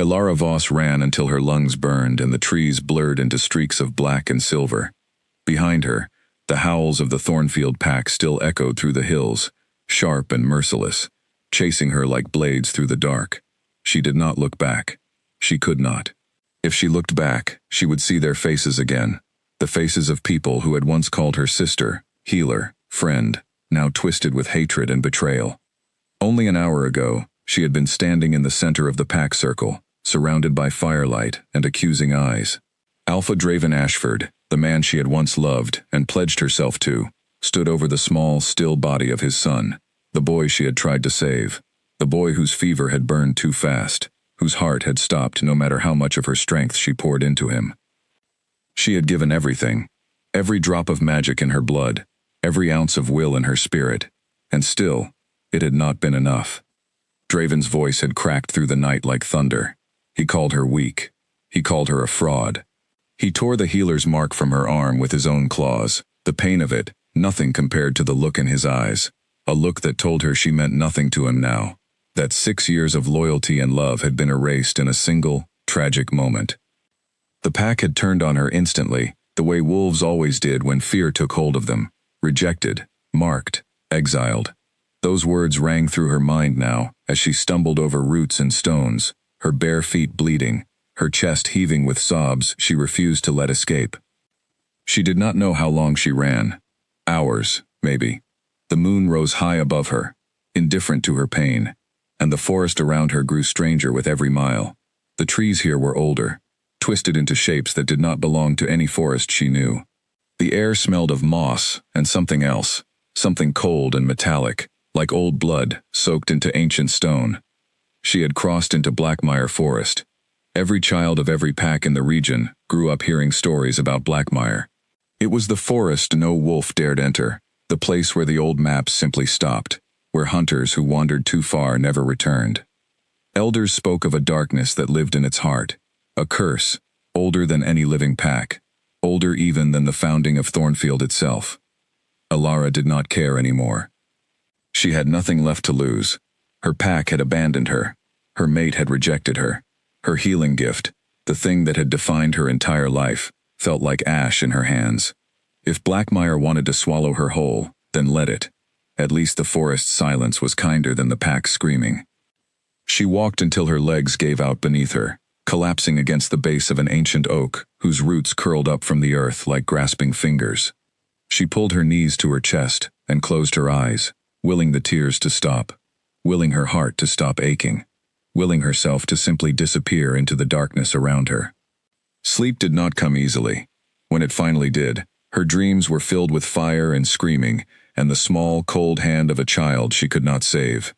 Ilara Voss ran until her lungs burned and the trees blurred into streaks of black and silver. Behind her, the howls of the Thornfield pack still echoed through the hills, sharp and merciless, chasing her like blades through the dark. She did not look back. She could not. If she looked back, she would see their faces again, the faces of people who had once called her sister, healer, friend, now twisted with hatred and betrayal. Only an hour ago, she had been standing in the center of the pack circle, surrounded by firelight and accusing eyes. Alpha Draven Ashford, the man she had once loved and pledged herself to, stood over the small, still body of his son, the boy she had tried to save, the boy whose fever had burned too fast, whose heart had stopped no matter how much of her strength she poured into him. She had given everything, every drop of magic in her blood, every ounce of will in her spirit, and still, it had not been enough. Draven's voice had cracked through the night like thunder. He called her weak. He called her a fraud. He tore the healer's mark from her arm with his own claws, the pain of it, nothing compared to the look in his eyes, a look that told her she meant nothing to him now, that 6 years of loyalty and love had been erased in a single, tragic moment. The pack had turned on her instantly, the way wolves always did when fear took hold of them, rejected, marked, exiled. Those words rang through her mind now, as she stumbled over roots and stones, her bare feet bleeding, her chest heaving with sobs she refused to let escape. She did not know how long she ran. Hours, maybe. The moon rose high above her, indifferent to her pain, and the forest around her grew stranger with every mile. The trees here were older, twisted into shapes that did not belong to any forest she knew. The air smelled of moss and something else, something cold and metallic, like old blood soaked into ancient stone. She had crossed into Blackmire Forest. Every child of every pack in the region grew up hearing stories about Blackmire. It was the forest no wolf dared enter, the place where the old maps simply stopped, where hunters who wandered too far never returned. Elders spoke of a darkness that lived in its heart, a curse, older than any living pack, older even than the founding of Thornfield itself. Ilara did not care anymore. She had nothing left to lose. Her pack had abandoned her. Her mate had rejected her. Her healing gift, the thing that had defined her entire life, felt like ash in her hands. If Blackmire wanted to swallow her whole, then let it. At least the forest's silence was kinder than the pack's screaming. She walked until her legs gave out beneath her, collapsing against the base of an ancient oak whose roots curled up from the earth like grasping fingers. She pulled her knees to her chest and closed her eyes, willing the tears to stop, willing her heart to stop aching, willing herself to simply disappear into the darkness around her. Sleep did not come easily. When it finally did, her dreams were filled with fire and screaming, and the small, cold hand of a child she could not save.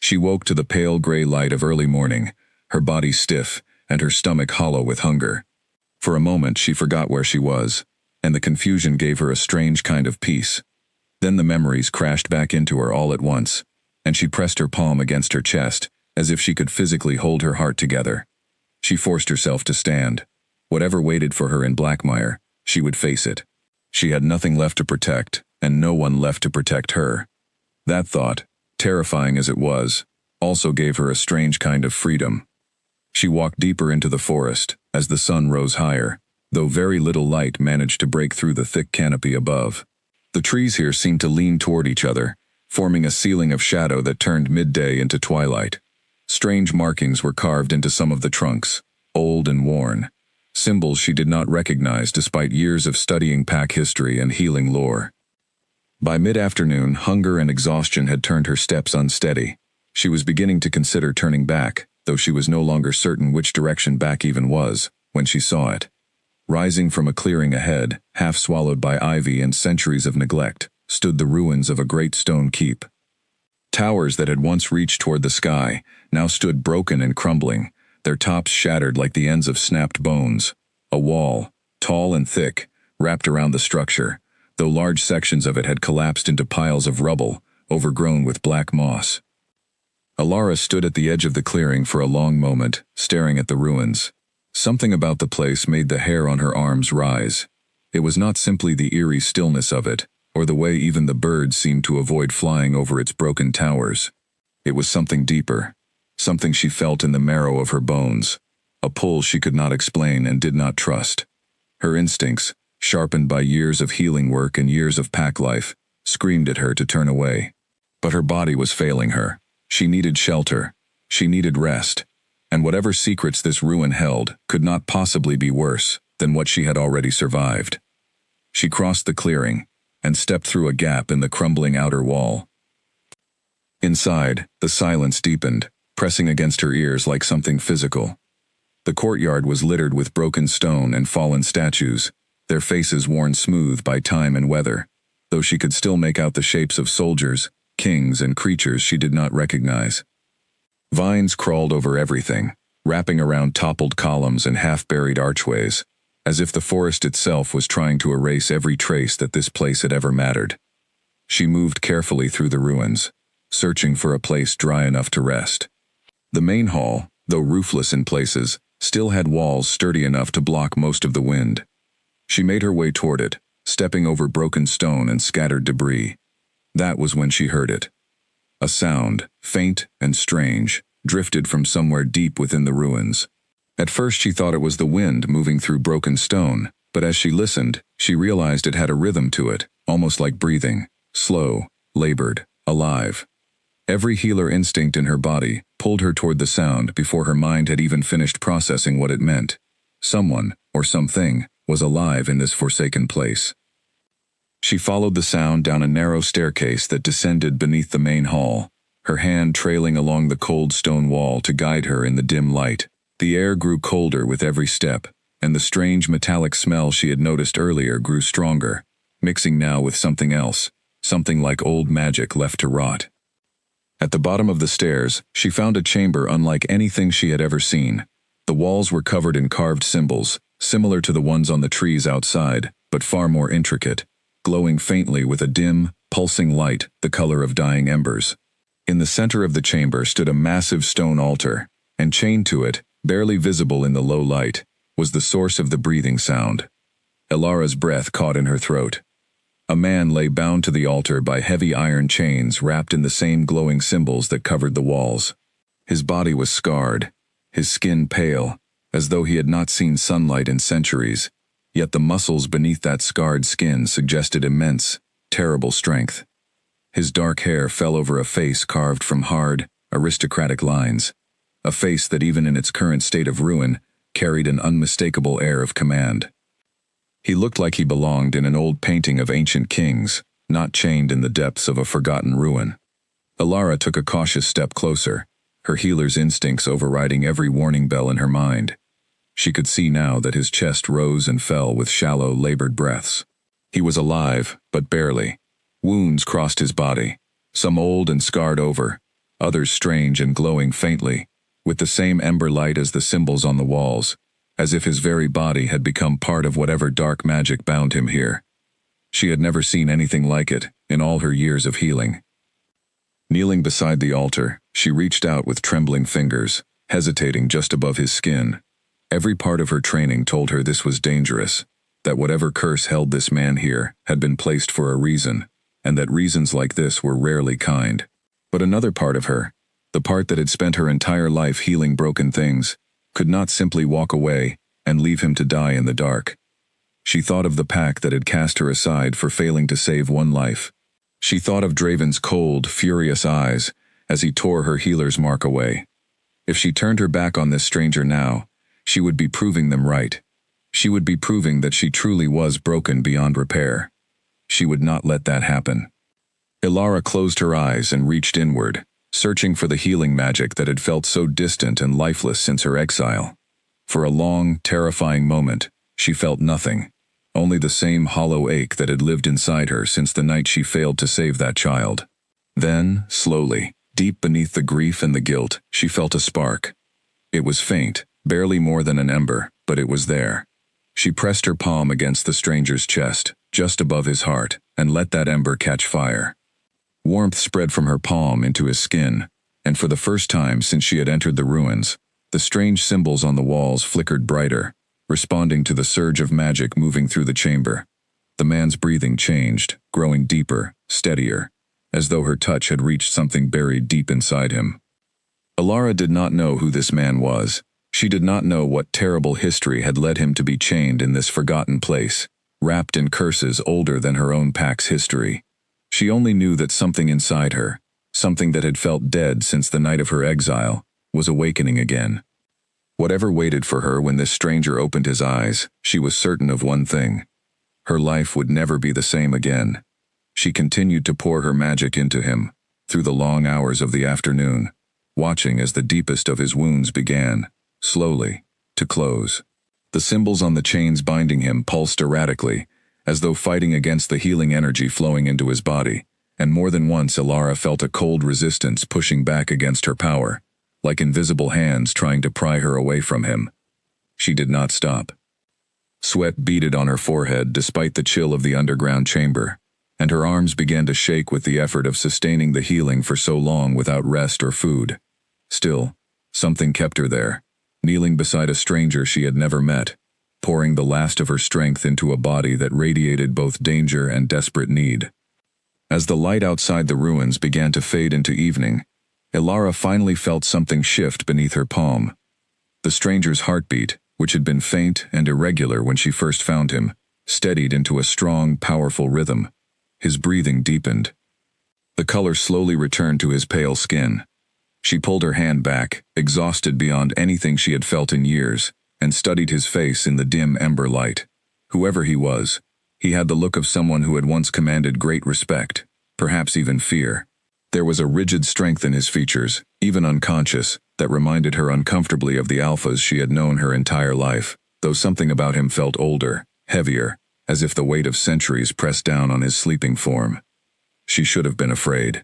She woke to the pale gray light of early morning, her body stiff and her stomach hollow with hunger. For a moment she forgot where she was, and the confusion gave her a strange kind of peace. Then the memories crashed back into her all at once, and she pressed her palm against her chest, as if she could physically hold her heart together. She forced herself to stand. Whatever waited for her in Blackmire, she would face it. She had nothing left to protect, and no one left to protect her. That thought, terrifying as it was, also gave her a strange kind of freedom. She walked deeper into the forest, as the sun rose higher, though very little light managed to break through the thick canopy above. The trees here seemed to lean toward each other, forming a ceiling of shadow that turned midday into twilight. Strange markings were carved into some of the trunks, old and worn, symbols she did not recognize despite years of studying pack history and healing lore. By mid-afternoon, hunger and exhaustion had turned her steps unsteady. She was beginning to consider turning back, though she was no longer certain which direction back even was, when she saw it. Rising from a clearing ahead, half swallowed by ivy and centuries of neglect, stood the ruins of a great stone keep. Towers that had once reached toward the sky now stood broken and crumbling, their tops shattered like the ends of snapped bones. A wall, tall and thick, wrapped around the structure, though large sections of it had collapsed into piles of rubble, overgrown with black moss. Ilara stood at the edge of the clearing for a long moment, staring at the ruins. Something about the place made the hair on her arms rise. It was not simply the eerie stillness of it, or the way even the birds seemed to avoid flying over its broken towers. It was something deeper, something she felt in the marrow of her bones, a pull she could not explain and did not trust. Her instincts, sharpened by years of healing work and years of pack life, screamed at her to turn away. But her body was failing her. She needed shelter. She needed rest. And whatever secrets this ruin held could not possibly be worse than what she had already survived. She crossed the clearing and stepped through a gap in the crumbling outer wall. Inside, the silence deepened, pressing against her ears like something physical. The courtyard was littered with broken stone and fallen statues, their faces worn smooth by time and weather, though she could still make out the shapes of soldiers, kings, and creatures she did not recognize. Vines crawled over everything, wrapping around toppled columns and half-buried archways, as if the forest itself was trying to erase every trace that this place had ever mattered. She moved carefully through the ruins, searching for a place dry enough to rest. The main hall, though roofless in places, still had walls sturdy enough to block most of the wind. She made her way toward it, stepping over broken stone and scattered debris. That was when she heard it. A sound, faint and strange, drifted from somewhere deep within the ruins. At first she thought it was the wind moving through broken stone, but as she listened, she realized it had a rhythm to it, almost like breathing, slow, labored, alive. Every healer instinct in her body pulled her toward the sound before her mind had even finished processing what it meant. Someone, or something, was alive in this forsaken place. She followed the sound down a narrow staircase that descended beneath the main hall, her hand trailing along the cold stone wall to guide her in the dim light. The air grew colder with every step, and the strange metallic smell she had noticed earlier grew stronger, mixing now with something else, something like old magic left to rot. At the bottom of the stairs, she found a chamber unlike anything she had ever seen. The walls were covered in carved symbols, similar to the ones on the trees outside, but far more intricate, glowing faintly with a dim, pulsing light the color of dying embers. In the center of the chamber stood a massive stone altar, and chained to it, barely visible in the low light, was the source of the breathing sound. Ilara's breath caught in her throat. A man lay bound to the altar by heavy iron chains wrapped in the same glowing symbols that covered the walls. His body was scarred, his skin pale, as though he had not seen sunlight in centuries, yet the muscles beneath that scarred skin suggested immense, terrible strength. His dark hair fell over a face carved from hard, aristocratic lines, a face that even in its current state of ruin carried an unmistakable air of command. He looked like he belonged in an old painting of ancient kings, not chained in the depths of a forgotten ruin. Ilara took a cautious step closer, her healer's instincts overriding every warning bell in her mind. She could see now that his chest rose and fell with shallow, labored breaths. He was alive, but barely. Wounds crossed his body, some old and scarred over, others strange and glowing faintly, with the same ember light as the symbols on the walls, as if his very body had become part of whatever dark magic bound him here. She had never seen anything like it in all her years of healing. Kneeling beside the altar, she reached out with trembling fingers, hesitating just above his skin. Every part of her training told her this was dangerous, that whatever curse held this man here had been placed for a reason, and that reasons like this were rarely kind. But another part of her, the part that had spent her entire life healing broken things, could not simply walk away and leave him to die in the dark. She thought of the pack that had cast her aside for failing to save one life. She thought of Draven's cold, furious eyes as he tore her healer's mark away. If she turned her back on this stranger now, she would be proving them right. She would be proving that she truly was broken beyond repair. She would not let that happen. Ilara closed her eyes and reached inward, searching for the healing magic that had felt so distant and lifeless since her exile. For a long, terrifying moment, she felt nothing, only the same hollow ache that had lived inside her since the night she failed to save that child. Then, slowly, deep beneath the grief and the guilt, she felt a spark. It was faint, barely more than an ember, but it was there. She pressed her palm against the stranger's chest, just above his heart, and let that ember catch fire. Warmth spread from her palm into his skin, and for the first time since she had entered the ruins, the strange symbols on the walls flickered brighter, responding to the surge of magic moving through the chamber. The man's breathing changed, growing deeper, steadier, as though her touch had reached something buried deep inside him. Alara did not know who this man was. She did not know what terrible history had led him to be chained in this forgotten place, wrapped in curses older than her own pack's history. She only knew that something inside her, something that had felt dead since the night of her exile, was awakening again. Whatever waited for her when this stranger opened his eyes, she was certain of one thing. Her life would never be the same again. She continued to pour her magic into him, through the long hours of the afternoon, watching as the deepest of his wounds began, slowly, to close. The symbols on the chains binding him pulsed erratically, as though fighting against the healing energy flowing into his body, and more than once Alara felt a cold resistance pushing back against her power, like invisible hands trying to pry her away from him. She did not stop. Sweat beaded on her forehead despite the chill of the underground chamber, and her arms began to shake with the effort of sustaining the healing for so long without rest or food. Still, something kept her there, kneeling beside a stranger she had never met, pouring the last of her strength into a body that radiated both danger and desperate need. As the light outside the ruins began to fade into evening, Alara finally felt something shift beneath her palm. The stranger's heartbeat, which had been faint and irregular when she first found him, steadied into a strong, powerful rhythm. His breathing deepened. The color slowly returned to his pale skin. She pulled her hand back, exhausted beyond anything she had felt in years, and studied his face in the dim ember light. Whoever he was, he had the look of someone who had once commanded great respect, perhaps even fear. There was a rigid strength in his features, even unconscious, that reminded her uncomfortably of the alphas she had known her entire life, though something about him felt older, heavier, as if the weight of centuries pressed down on his sleeping form. She should have been afraid.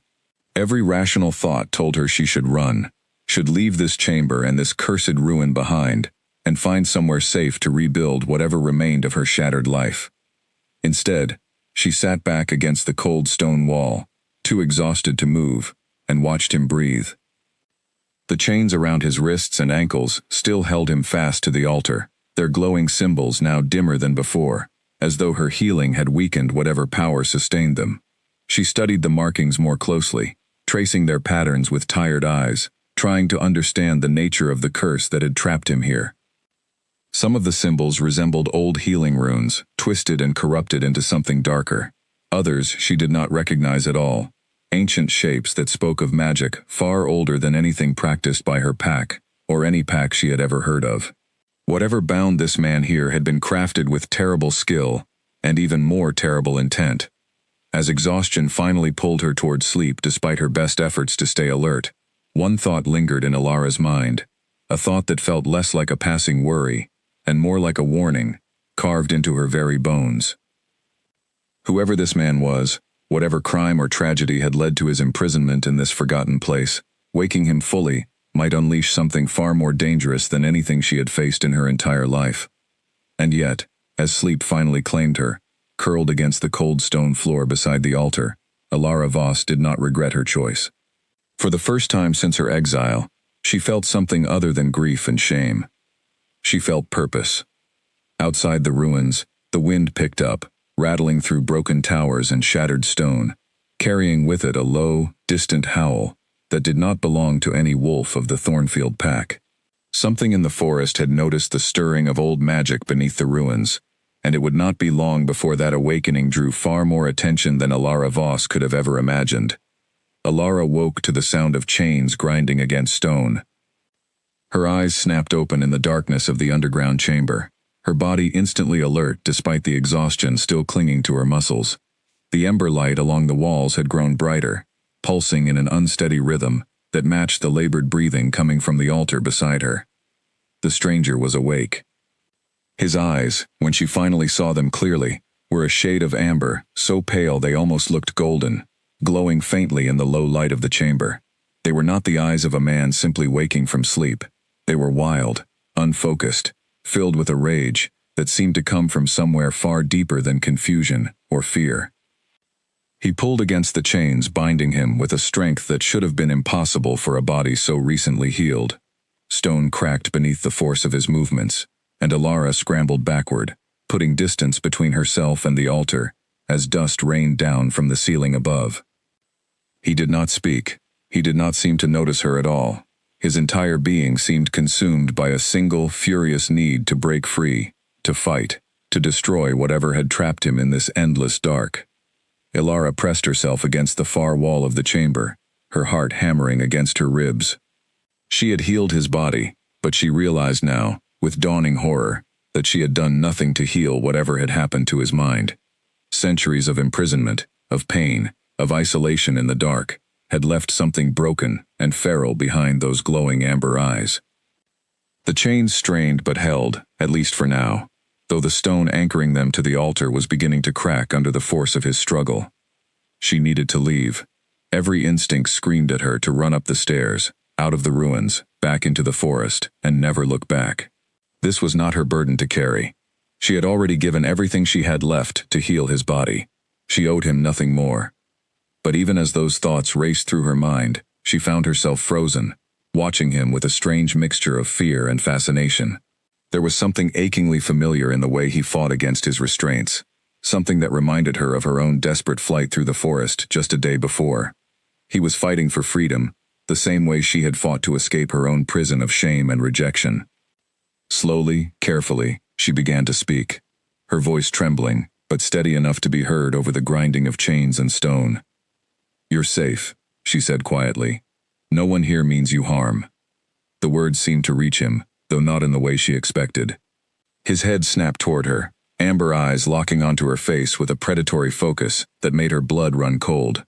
Every rational thought told her she should run, should leave this chamber and this cursed ruin behind, and find somewhere safe to rebuild whatever remained of her shattered life. Instead, she sat back against the cold stone wall, too exhausted to move, and watched him breathe. The chains around his wrists and ankles still held him fast to the altar, their glowing symbols now dimmer than before, as though her healing had weakened whatever power sustained them. She studied the markings more closely, tracing their patterns with tired eyes, trying to understand the nature of the curse that had trapped him here. Some of the symbols resembled old healing runes, twisted and corrupted into something darker. Others she did not recognize at all, ancient shapes that spoke of magic far older than anything practiced by her pack, or any pack she had ever heard of. Whatever bound this man here had been crafted with terrible skill, and even more terrible intent. As exhaustion finally pulled her toward sleep despite her best efforts to stay alert, one thought lingered in Alara's mind, a thought that felt less like a passing worry, and more like a warning, carved into her very bones. Whoever this man was, whatever crime or tragedy had led to his imprisonment in this forgotten place, waking him fully might unleash something far more dangerous than anything she had faced in her entire life. And yet, as sleep finally claimed her, curled against the cold stone floor beside the altar, Alara Voss did not regret her choice. For the first time since her exile, she felt something other than grief and shame. She felt purpose. Outside the ruins, the wind picked up, rattling through broken towers and shattered stone, carrying with it a low, distant howl that did not belong to any wolf of the Thornfield pack. Something in the forest had noticed the stirring of old magic beneath the ruins, and it would not be long before that awakening drew far more attention than Alara Voss could have ever imagined. Alara woke to the sound of chains grinding against stone. Her eyes snapped open in the darkness of the underground chamber, her body instantly alert despite the exhaustion still clinging to her muscles. The ember light along the walls had grown brighter, pulsing in an unsteady rhythm that matched the labored breathing coming from the altar beside her. The stranger was awake. His eyes, when she finally saw them clearly, were a shade of amber, so pale they almost looked golden, glowing faintly in the low light of the chamber. They were not the eyes of a man simply waking from sleep. They were wild, unfocused, filled with a rage that seemed to come from somewhere far deeper than confusion or fear. He pulled against the chains binding him with a strength that should have been impossible for a body so recently healed. Stone cracked beneath the force of his movements, and Alara scrambled backward, putting distance between herself and the altar, as dust rained down from the ceiling above. He did not speak. He did not seem to notice her at all. His entire being seemed consumed by a single, furious need to break free, to fight, to destroy whatever had trapped him in this endless dark. Ilara pressed herself against the far wall of the chamber, her heart hammering against her ribs. She had healed his body, but she realized now, with dawning horror, that she had done nothing to heal whatever had happened to his mind. Centuries of imprisonment, of pain, of isolation in the dark, had left something broken and feral behind those glowing amber eyes. The chains strained but held, at least for now, though the stone anchoring them to the altar was beginning to crack under the force of his struggle. She needed to leave. Every instinct screamed at her to run up the stairs, out of the ruins, back into the forest, and never look back. This was not her burden to carry. She had already given everything she had left to heal his body. She owed him nothing more. But even as those thoughts raced through her mind, she found herself frozen, watching him with a strange mixture of fear and fascination. There was something achingly familiar in the way he fought against his restraints, something that reminded her of her own desperate flight through the forest just a day before. He was fighting for freedom, the same way she had fought to escape her own prison of shame and rejection. Slowly, carefully, she began to speak, her voice trembling, but steady enough to be heard over the grinding of chains and stone. "You're safe," she said quietly. "No one here means you harm." The words seemed to reach him, though not in the way she expected. His head snapped toward her, amber eyes locking onto her face with a predatory focus that made her blood run cold.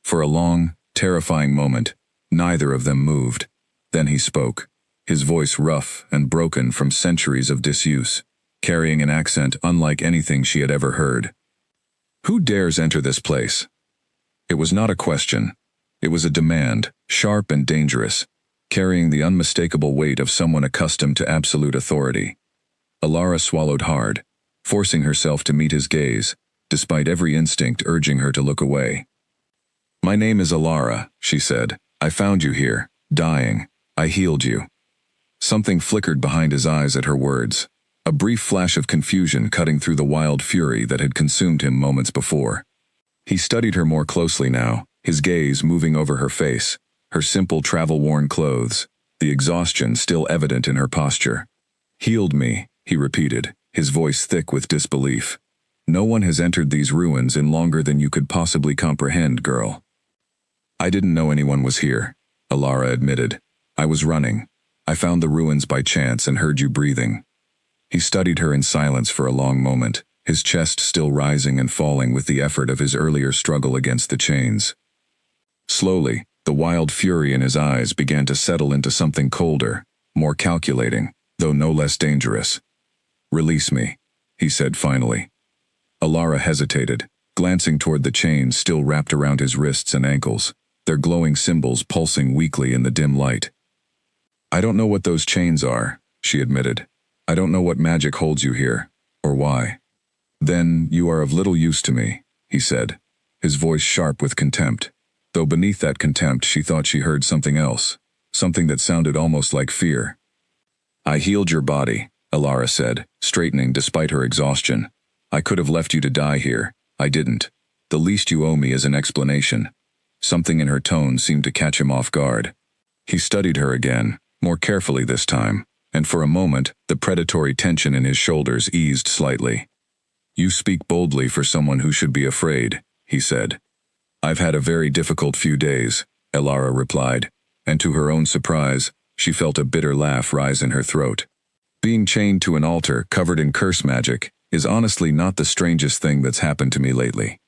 For a long, terrifying moment, neither of them moved. Then he spoke, his voice rough and broken from centuries of disuse, carrying an accent unlike anything she had ever heard. "Who dares enter this place?" It was not a question. It was a demand, sharp and dangerous, carrying the unmistakable weight of someone accustomed to absolute authority. Ilara swallowed hard, forcing herself to meet his gaze, despite every instinct urging her to look away. "My name is Ilara," she said. "I found you here, dying. I healed you." Something flickered behind his eyes at her words, a brief flash of confusion cutting through the wild fury that had consumed him moments before. He studied her more closely now, his gaze moving over her face, her simple travel-worn clothes, the exhaustion still evident in her posture. "Healed me," he repeated, his voice thick with disbelief. "No one has entered these ruins in longer than you could possibly comprehend, girl." "I didn't know anyone was here," Ilara admitted. "I was running. I found the ruins by chance and heard you breathing." He studied her in silence for a long moment, his chest still rising and falling with the effort of his earlier struggle against the chains. Slowly, the wild fury in his eyes began to settle into something colder, more calculating, though no less dangerous. "Release me," he said finally. Ilara hesitated, glancing toward the chains still wrapped around his wrists and ankles, their glowing symbols pulsing weakly in the dim light. "I don't know what those chains are," she admitted. "I don't know what magic holds you here, or why." "Then you are of little use to me," he said, his voice sharp with contempt, though beneath that contempt she thought she heard something else, something that sounded almost like fear. "I healed your body," Ilara said, straightening despite her exhaustion. "I could have left you to die here. I didn't. The least you owe me is an explanation." Something in her tone seemed to catch him off guard. He studied her again, more carefully this time, and for a moment the predatory tension in his shoulders eased slightly. "You speak boldly for someone who should be afraid," he said. "I've had a very difficult few days," Ilara replied, and to her own surprise, she felt a bitter laugh rise in her throat. "Being chained to an altar covered in curse magic is honestly not the strangest thing that's happened to me lately."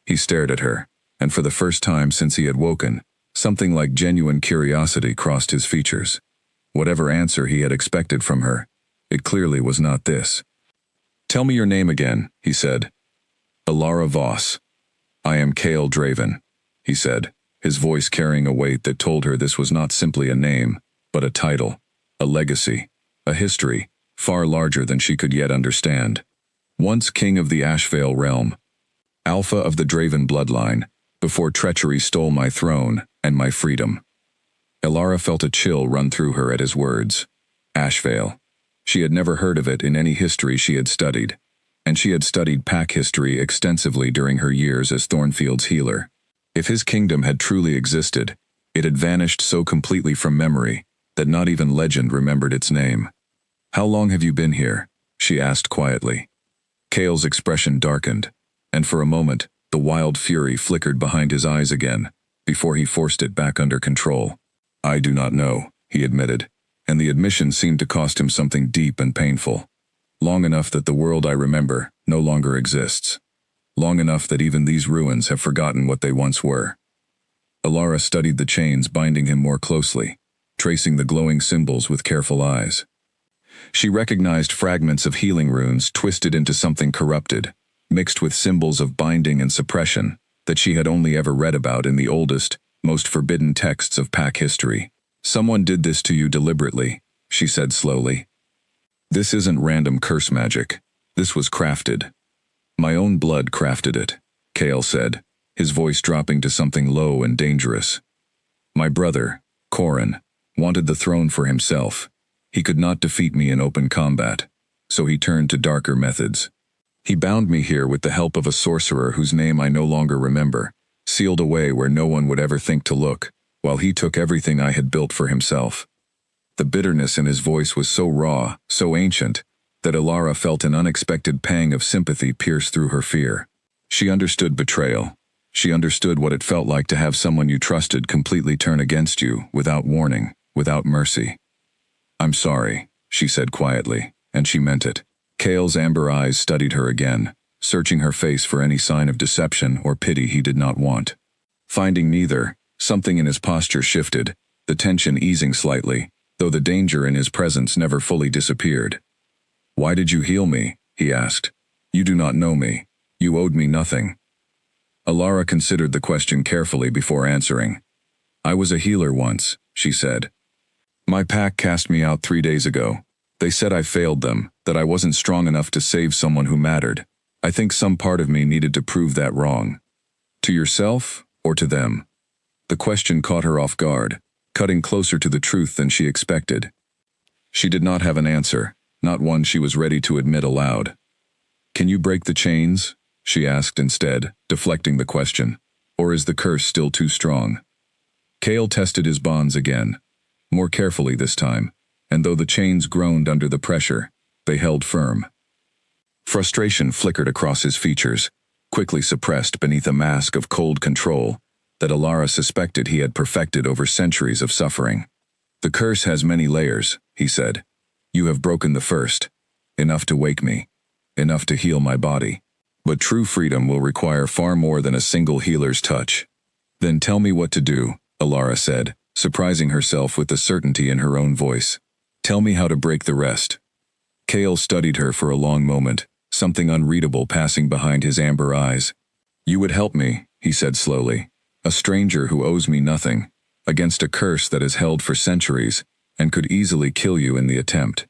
He stared at her, and for the first time since he had woken, something like genuine curiosity crossed his features. Whatever answer he had expected from her, it clearly was not this. "Tell me your name again," he said. "Ilara Voss." "I am Kael Draven," he said, his voice carrying a weight that told her this was not simply a name, but a title, a legacy, a history, far larger than she could yet understand. Once king of the Ashvale realm, alpha of the Draven bloodline, before treachery stole my throne and my freedom. Ilara felt a chill run through her at his words. Ashvale. She had never heard of it in any history she had studied, and she had studied pack history extensively during her years as Thornfield's healer. If his kingdom had truly existed, it had vanished so completely from memory that not even legend remembered its name. "How long have you been here?" she asked quietly. Cale's expression darkened, and for a moment, the wild fury flickered behind his eyes again, before he forced it back under control. "I do not know," he admitted, and the admission seemed to cost him something deep and painful. "Long enough that the world I remember no longer exists. Long enough that even these ruins have forgotten what they once were." Alara studied the chains binding him more closely, tracing the glowing symbols with careful eyes. She recognized fragments of healing runes twisted into something corrupted, mixed with symbols of binding and suppression that she had only ever read about in the oldest, most forbidden texts of pack history. "Someone did this to you deliberately," she said slowly. "This isn't random curse magic. This was crafted. My own blood crafted it," Cale said, his voice dropping to something low and dangerous. "My brother, Corrin, wanted the throne for himself. He could not defeat me in open combat, so he turned to darker methods. He bound me here with the help of a sorcerer whose name I no longer remember, sealed away where no one would ever think to look, while he took everything I had built for himself." The bitterness in his voice was so raw, so ancient, that Alara felt an unexpected pang of sympathy pierce through her fear. She understood betrayal. She understood what it felt like to have someone you trusted completely turn against you, without warning, without mercy. "I'm sorry," she said quietly, and she meant it. Cale's amber eyes studied her again, searching her face for any sign of deception or pity he did not want. Finding neither, something in his posture shifted, the tension easing slightly, though the danger in his presence never fully disappeared. "Why did you heal me?" he asked. "You do not know me. You owed me nothing." Alara considered the question carefully before answering. "I was a healer once," she said. "My pack cast me out 3 days ago. They said I failed them, that I wasn't strong enough to save someone who mattered. I think some part of me needed to prove that wrong. To yourself or to them?" The question caught her off guard, cutting closer to the truth than she expected. She did not have an answer, not one she was ready to admit aloud. "Can you break the chains?" she asked instead, deflecting the question. "Or is the curse still too strong?" Cale tested his bonds again, more carefully this time, and though the chains groaned under the pressure, they held firm. Frustration flickered across his features, quickly suppressed beneath a mask of cold control that Alara suspected he had perfected over centuries of suffering. "The curse has many layers," he said. "You have broken the first, enough to wake me, enough to heal my body. But true freedom will require far more than a single healer's touch." "Then tell me what to do," Alara said, surprising herself with the certainty in her own voice. "Tell me how to break the rest." Cale studied her for a long moment, something unreadable passing behind his amber eyes. "You would help me," he said slowly. "A stranger who owes me nothing, against a curse that has held for centuries, and could easily kill you in the attempt."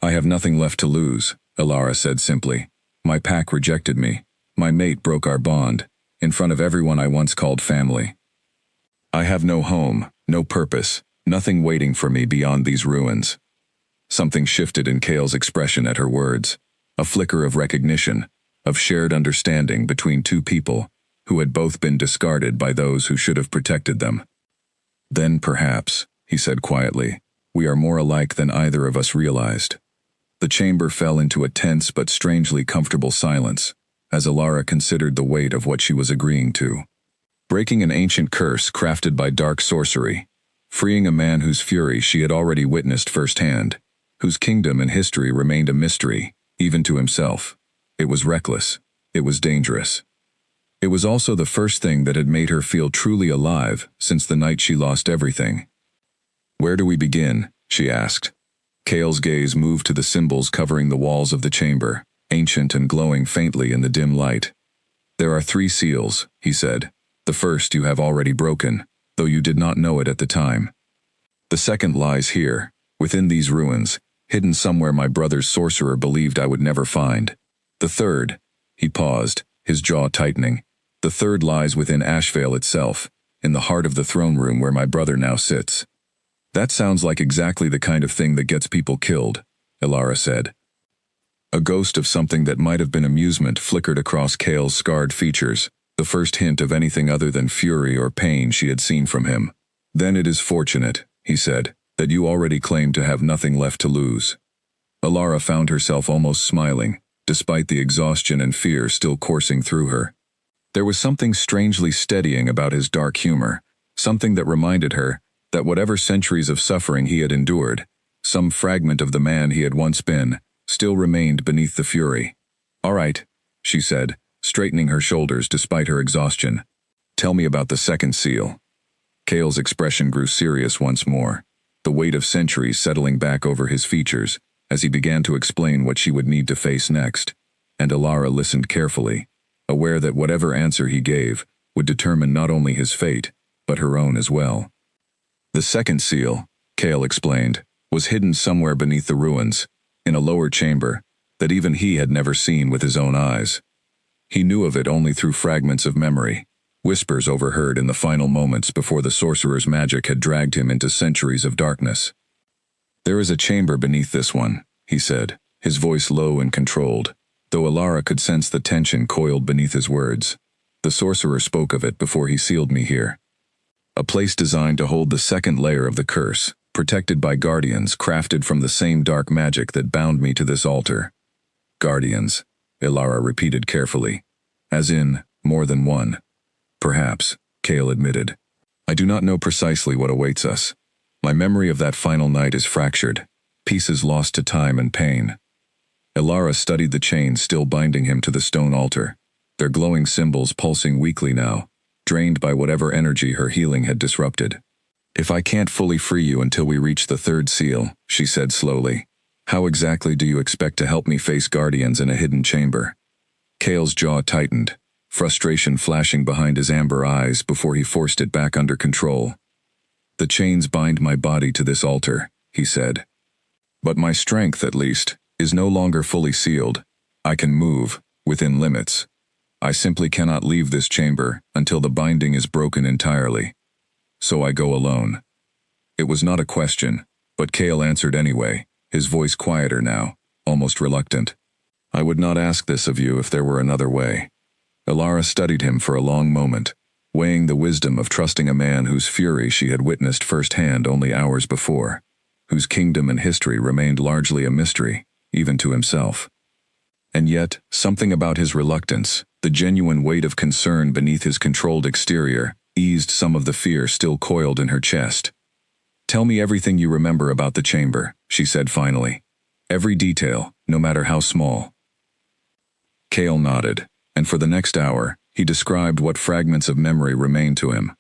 "I have nothing left to lose," Alara said simply. "My pack rejected me. My mate broke our bond, in front of everyone I once called family. I have no home, no purpose, nothing waiting for me beyond these ruins." Something shifted in Cale's expression at her words, a flicker of recognition, of shared understanding between two people who had both been discarded by those who should have protected them. "Then perhaps," he said quietly, "we are more alike than either of us realized." The chamber fell into a tense but strangely comfortable silence, as Alara considered the weight of what she was agreeing to. Breaking an ancient curse crafted by dark sorcery, freeing a man whose fury she had already witnessed firsthand, whose kingdom and history remained a mystery, even to himself. It was reckless. It was dangerous. It was also the first thing that had made her feel truly alive since the night she lost everything. "Where do we begin?" she asked. Cale's gaze moved to the symbols covering the walls of the chamber, ancient and glowing faintly in the dim light. "There are 3 seals," he said. "The first you have already broken, though you did not know it at the time. The second lies here, within these ruins, hidden somewhere my brother's sorcerer believed I would never find. The third," he paused, his jaw tightening, "the third lies within Ashvale itself, in the heart of the throne room where my brother now sits." "That sounds like exactly the kind of thing that gets people killed," Alara said. A ghost of something that might have been amusement flickered across Cale's scarred features, the first hint of anything other than fury or pain she had seen from him. "Then it is fortunate," he said, that you already claim to have nothing left to lose. Alara found herself almost smiling, despite the exhaustion and fear still coursing through her. There was something strangely steadying about his dark humor, something that reminded her that whatever centuries of suffering he had endured, some fragment of the man he had once been, still remained beneath the fury. "All right," she said, straightening her shoulders despite her exhaustion. "Tell me about the second seal." Cale's expression grew serious once more, the weight of centuries settling back over his features as he began to explain what she would need to face next, and Alara listened carefully, aware that whatever answer he gave would determine not only his fate, but her own as well. The second seal, Cale explained, was hidden somewhere beneath the ruins, in a lower chamber that even he had never seen with his own eyes. He knew of it only through fragments of memory, whispers overheard in the final moments before the sorcerer's magic had dragged him into centuries of darkness. "There is a chamber beneath this one," he said, his voice low and controlled, though Alara could sense the tension coiled beneath his words. "The sorcerer spoke of it before he sealed me here. A place designed to hold the second layer of the curse, protected by guardians crafted from the same dark magic that bound me to this altar." "Guardians," Alara repeated carefully. "As in, more than one." "Perhaps," Cale admitted. "I do not know precisely what awaits us. My memory of that final night is fractured, pieces lost to time and pain." Alara studied the chains still binding him to the stone altar, their glowing symbols pulsing weakly now, drained by whatever energy her healing had disrupted. "If I can't fully free you until we reach the third seal," she said slowly, "how exactly do you expect to help me face guardians in a hidden chamber?" Cale's jaw tightened, frustration flashing behind his amber eyes before he forced it back under control. "The chains bind my body to this altar," he said. "But my strength, at least, is no longer fully sealed. I can move, within limits. I simply cannot leave this chamber until the binding is broken entirely. So I go alone." It was not a question, but Cale answered anyway, his voice quieter now, almost reluctant. "I would not ask this of you if there were another way." Alara studied him for a long moment, weighing the wisdom of trusting a man whose fury she had witnessed firsthand only hours before, whose kingdom and history remained largely a mystery, even to himself. And yet, something about his reluctance, the genuine weight of concern beneath his controlled exterior, eased some of the fear still coiled in her chest. "Tell me everything you remember about the chamber," she said finally. "Every detail, no matter how small." Cale nodded, and for the next hour, he described what fragments of memory remained to him.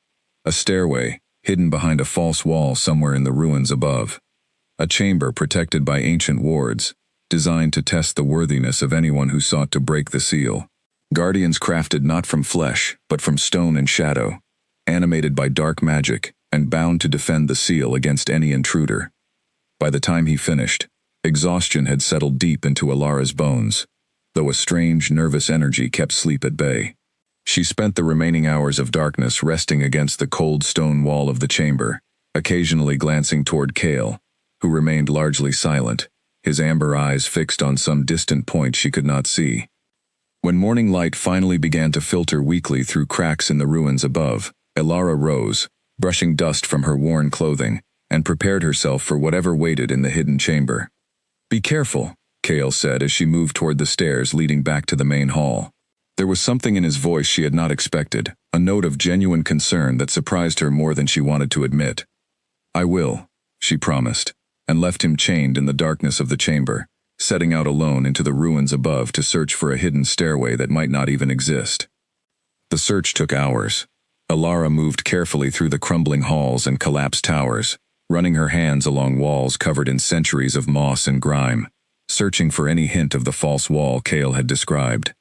A stairway, hidden behind a false wall somewhere in the ruins above. A chamber protected by ancient wards, designed to test the worthiness of anyone who sought to break the seal. Guardians crafted not from flesh, but from stone and shadow, animated by dark magic, and bound to defend the seal against any intruder. By the time he finished, exhaustion had settled deep into Alara's bones, though a strange, nervous energy kept sleep at bay. She spent the remaining hours of darkness resting against the cold stone wall of the chamber, occasionally glancing toward Cale, who remained largely silent, his amber eyes fixed on some distant point she could not see. When morning light finally began to filter weakly through cracks in the ruins above, Alara rose, brushing dust from her worn clothing, and prepared herself for whatever waited in the hidden chamber. "Be careful," Cale said as she moved toward the stairs leading back to the main hall. There was something in his voice she had not expected, a note of genuine concern that surprised her more than she wanted to admit. "I will," she promised, and left him chained in the darkness of the chamber, setting out alone into the ruins above to search for a hidden stairway that might not even exist. The search took hours. Alara moved carefully through the crumbling halls and collapsed towers, running her hands along walls covered in centuries of moss and grime, searching for any hint of the false wall Cale had described.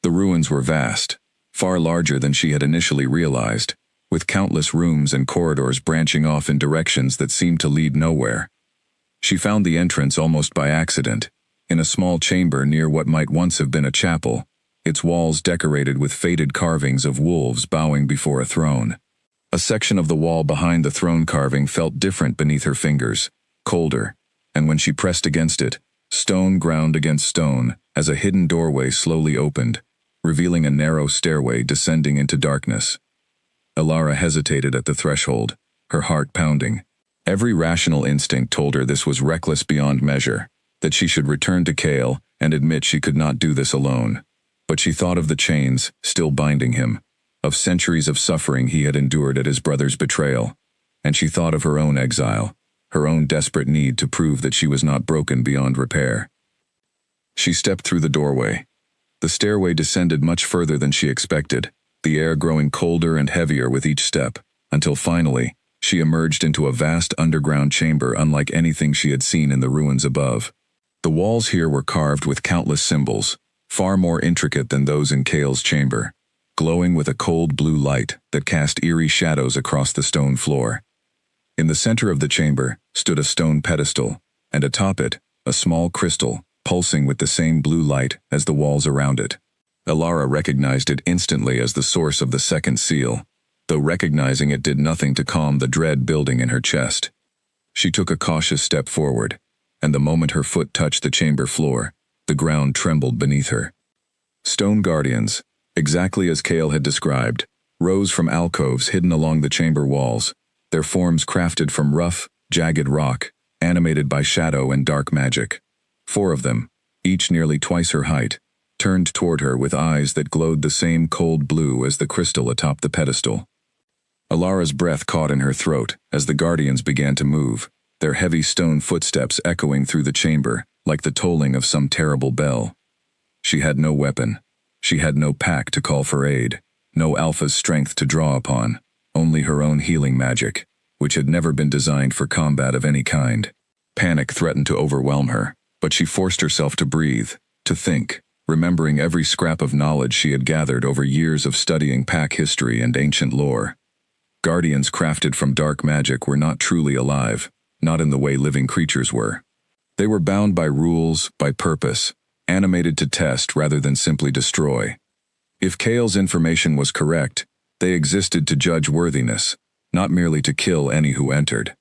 The ruins were vast, far larger than she had initially realized, with countless rooms and corridors branching off in directions that seemed to lead nowhere. She found the entrance almost by accident, in a small chamber near what might once have been a chapel, its walls decorated with faded carvings of wolves bowing before a throne. A section of the wall behind the throne carving felt different beneath her fingers, colder, and when she pressed against it, stone ground against stone, as a hidden doorway slowly opened, revealing a narrow stairway descending into darkness. Alara hesitated at the threshold, her heart pounding. Every rational instinct told her this was reckless beyond measure, that she should return to Kale and admit she could not do this alone. But she thought of the chains still binding him, of centuries of suffering he had endured at his brother's betrayal, and she thought of her own exile, her own desperate need to prove that she was not broken beyond repair. She stepped through the doorway. The stairway descended much further than she expected, the air growing colder and heavier with each step, until finally, she emerged into a vast underground chamber unlike anything she had seen in the ruins above. The walls here were carved with countless symbols, far more intricate than those in Kale's chamber, glowing with a cold blue light that cast eerie shadows across the stone floor. In the center of the chamber stood a stone pedestal, and atop it, a small crystal, pulsing with the same blue light as the walls around it. Elara recognized it instantly as the source of the second seal, though recognizing it did nothing to calm the dread building in her chest. She took a cautious step forward, and the moment her foot touched the chamber floor, the ground trembled beneath her. Stone guardians, exactly as Kale had described, rose from alcoves hidden along the chamber walls, their forms crafted from rough, jagged rock, animated by shadow and dark magic. 4 of them, each nearly twice her height, turned toward her with eyes that glowed the same cold blue as the crystal atop the pedestal. Alara's breath caught in her throat as the guardians began to move, their heavy stone footsteps echoing through the chamber like the tolling of some terrible bell. She had no weapon. She had no pack to call for aid, no Alpha's strength to draw upon, only her own healing magic, which had never been designed for combat of any kind. Panic threatened to overwhelm her, but she forced herself to breathe, to think, remembering every scrap of knowledge she had gathered over years of studying pack history and ancient lore. Guardians crafted from dark magic were not truly alive, not in the way living creatures were. They were bound by rules, by purpose, animated to test rather than simply destroy. If Kale's information was correct, they existed to judge worthiness, not merely to kill any who entered.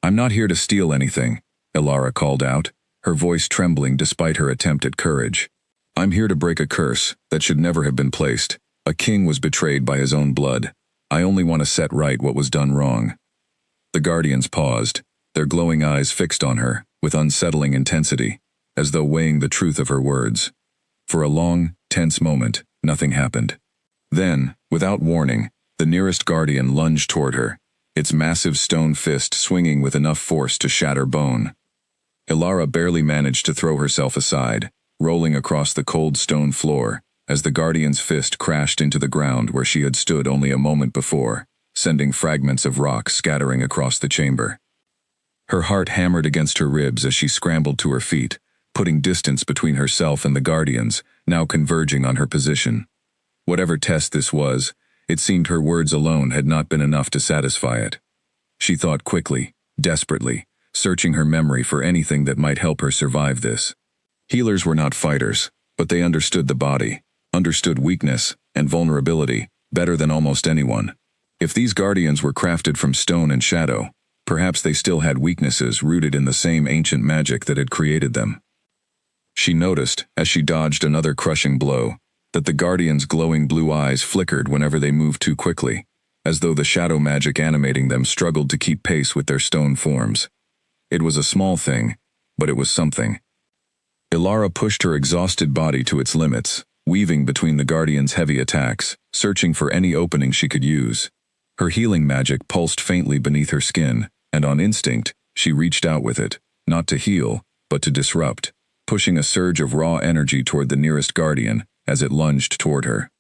"I'm not here to steal anything," Elara called out, her voice trembling despite her attempt at courage. "I'm here to break a curse that should never have been placed. A king was betrayed by his own blood. I only want to set right what was done wrong." The guardians paused, their glowing eyes fixed on her, with unsettling intensity, as though weighing the truth of her words. For a long, tense moment, nothing happened. Then, without warning, the nearest guardian lunged toward her, its massive stone fist swinging with enough force to shatter bone. Elara barely managed to throw herself aside, rolling across the cold stone floor, as the guardian's fist crashed into the ground where she had stood only a moment before, sending fragments of rock scattering across the chamber. Her heart hammered against her ribs as she scrambled to her feet, putting distance between herself and the guardians, now converging on her position. Whatever test this was, it seemed her words alone had not been enough to satisfy it. She thought quickly, desperately, searching her memory for anything that might help her survive this. Healers were not fighters, but they understood the body, understood weakness and vulnerability better than almost anyone. If these guardians were crafted from stone and shadow, perhaps they still had weaknesses rooted in the same ancient magic that had created them. She noticed, as she dodged another crushing blow, that the guardians' glowing blue eyes flickered whenever they moved too quickly, as though the shadow magic animating them struggled to keep pace with their stone forms. It was a small thing, but it was something. Elara pushed her exhausted body to its limits, weaving between the guardians' heavy attacks, searching for any opening she could use. Her healing magic pulsed faintly beneath her skin, and on instinct, she reached out with it, not to heal, but to disrupt, pushing a surge of raw energy toward the nearest guardian as it lunged toward her.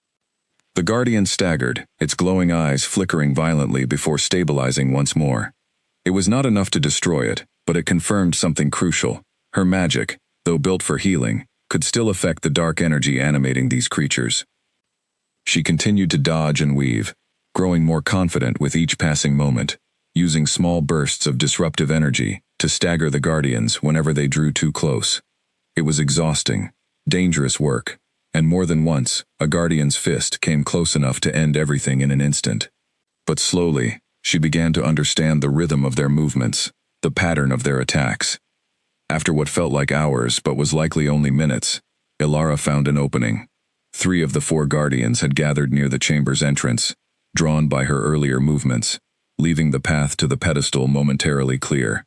The guardian staggered, its glowing eyes flickering violently before stabilizing once more. It was not enough to destroy it, but it confirmed something crucial. Her magic, though built for healing, could still affect the dark energy animating these creatures. She continued to dodge and weave, growing more confident with each passing moment, using small bursts of disruptive energy to stagger the guardians whenever they drew too close. It was exhausting, dangerous work, and more than once, a guardian's fist came close enough to end everything in an instant. But slowly, she began to understand the rhythm of their movements, the pattern of their attacks. After what felt like hours but was likely only minutes, Elara found an opening. 3 of the 4 guardians had gathered near the chamber's entrance, drawn by her earlier movements, leaving the path to the pedestal momentarily clear.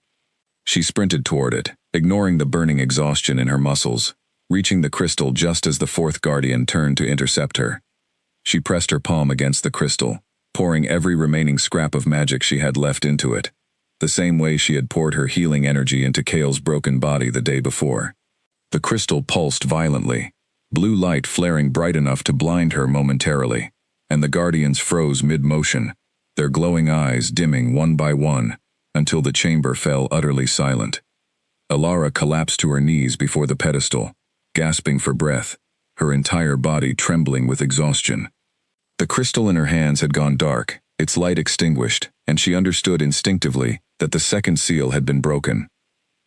She sprinted toward it, ignoring the burning exhaustion in her muscles, reaching the crystal just as the fourth guardian turned to intercept her. She pressed her palm against the crystal, pouring every remaining scrap of magic she had left into it, the same way she had poured her healing energy into Kale's broken body the day before. The crystal pulsed violently, blue light flaring bright enough to blind her momentarily, and the guardians froze mid-motion, their glowing eyes dimming one by one, until the chamber fell utterly silent. Alara collapsed to her knees before the pedestal, gasping for breath, her entire body trembling with exhaustion. The crystal in her hands had gone dark, its light extinguished, and she understood instinctively that the second seal had been broken.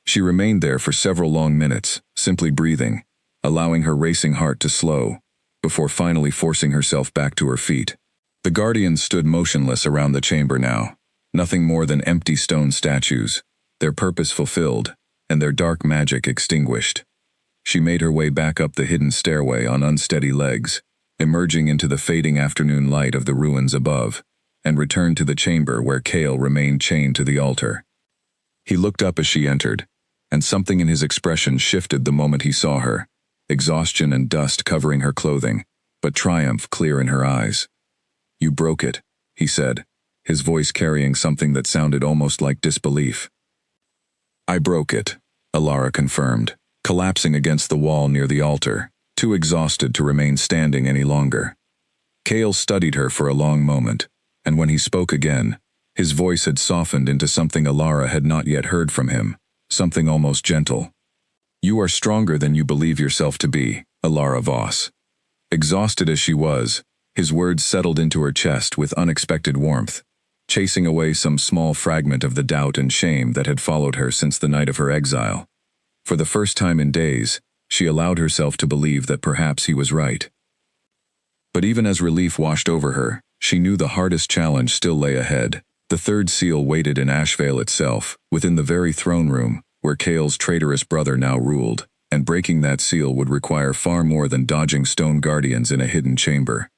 She remained there for several long minutes, simply breathing, allowing her racing heart to slow, before finally forcing herself back to her feet. The guardians stood motionless around the chamber now, nothing more than empty stone statues, their purpose fulfilled, and their dark magic extinguished. She made her way back up the hidden stairway on unsteady legs, emerging into the fading afternoon light of the ruins above, and returned to the chamber where Kale remained chained to the altar. He looked up as she entered, and something in his expression shifted the moment he saw her, exhaustion and dust covering her clothing, but triumph clear in her eyes. "You broke it," he said, his voice carrying something that sounded almost like disbelief. "I broke it," Alara confirmed, collapsing against the wall near the altar, too exhausted to remain standing any longer. Kale studied her for a long moment, and when he spoke again, his voice had softened into something Alara had not yet heard from him, something almost gentle. "You are stronger than you believe yourself to be, Alara Voss." Exhausted as she was, his words settled into her chest with unexpected warmth, chasing away some small fragment of the doubt and shame that had followed her since the night of her exile. For the first time in days, she allowed herself to believe that perhaps he was right. But even as relief washed over her, she knew the hardest challenge still lay ahead. The third seal waited in Ashvale itself, within the very throne room, where Kale's traitorous brother now ruled, and breaking that seal would require far more than dodging stone guardians in a hidden chamber.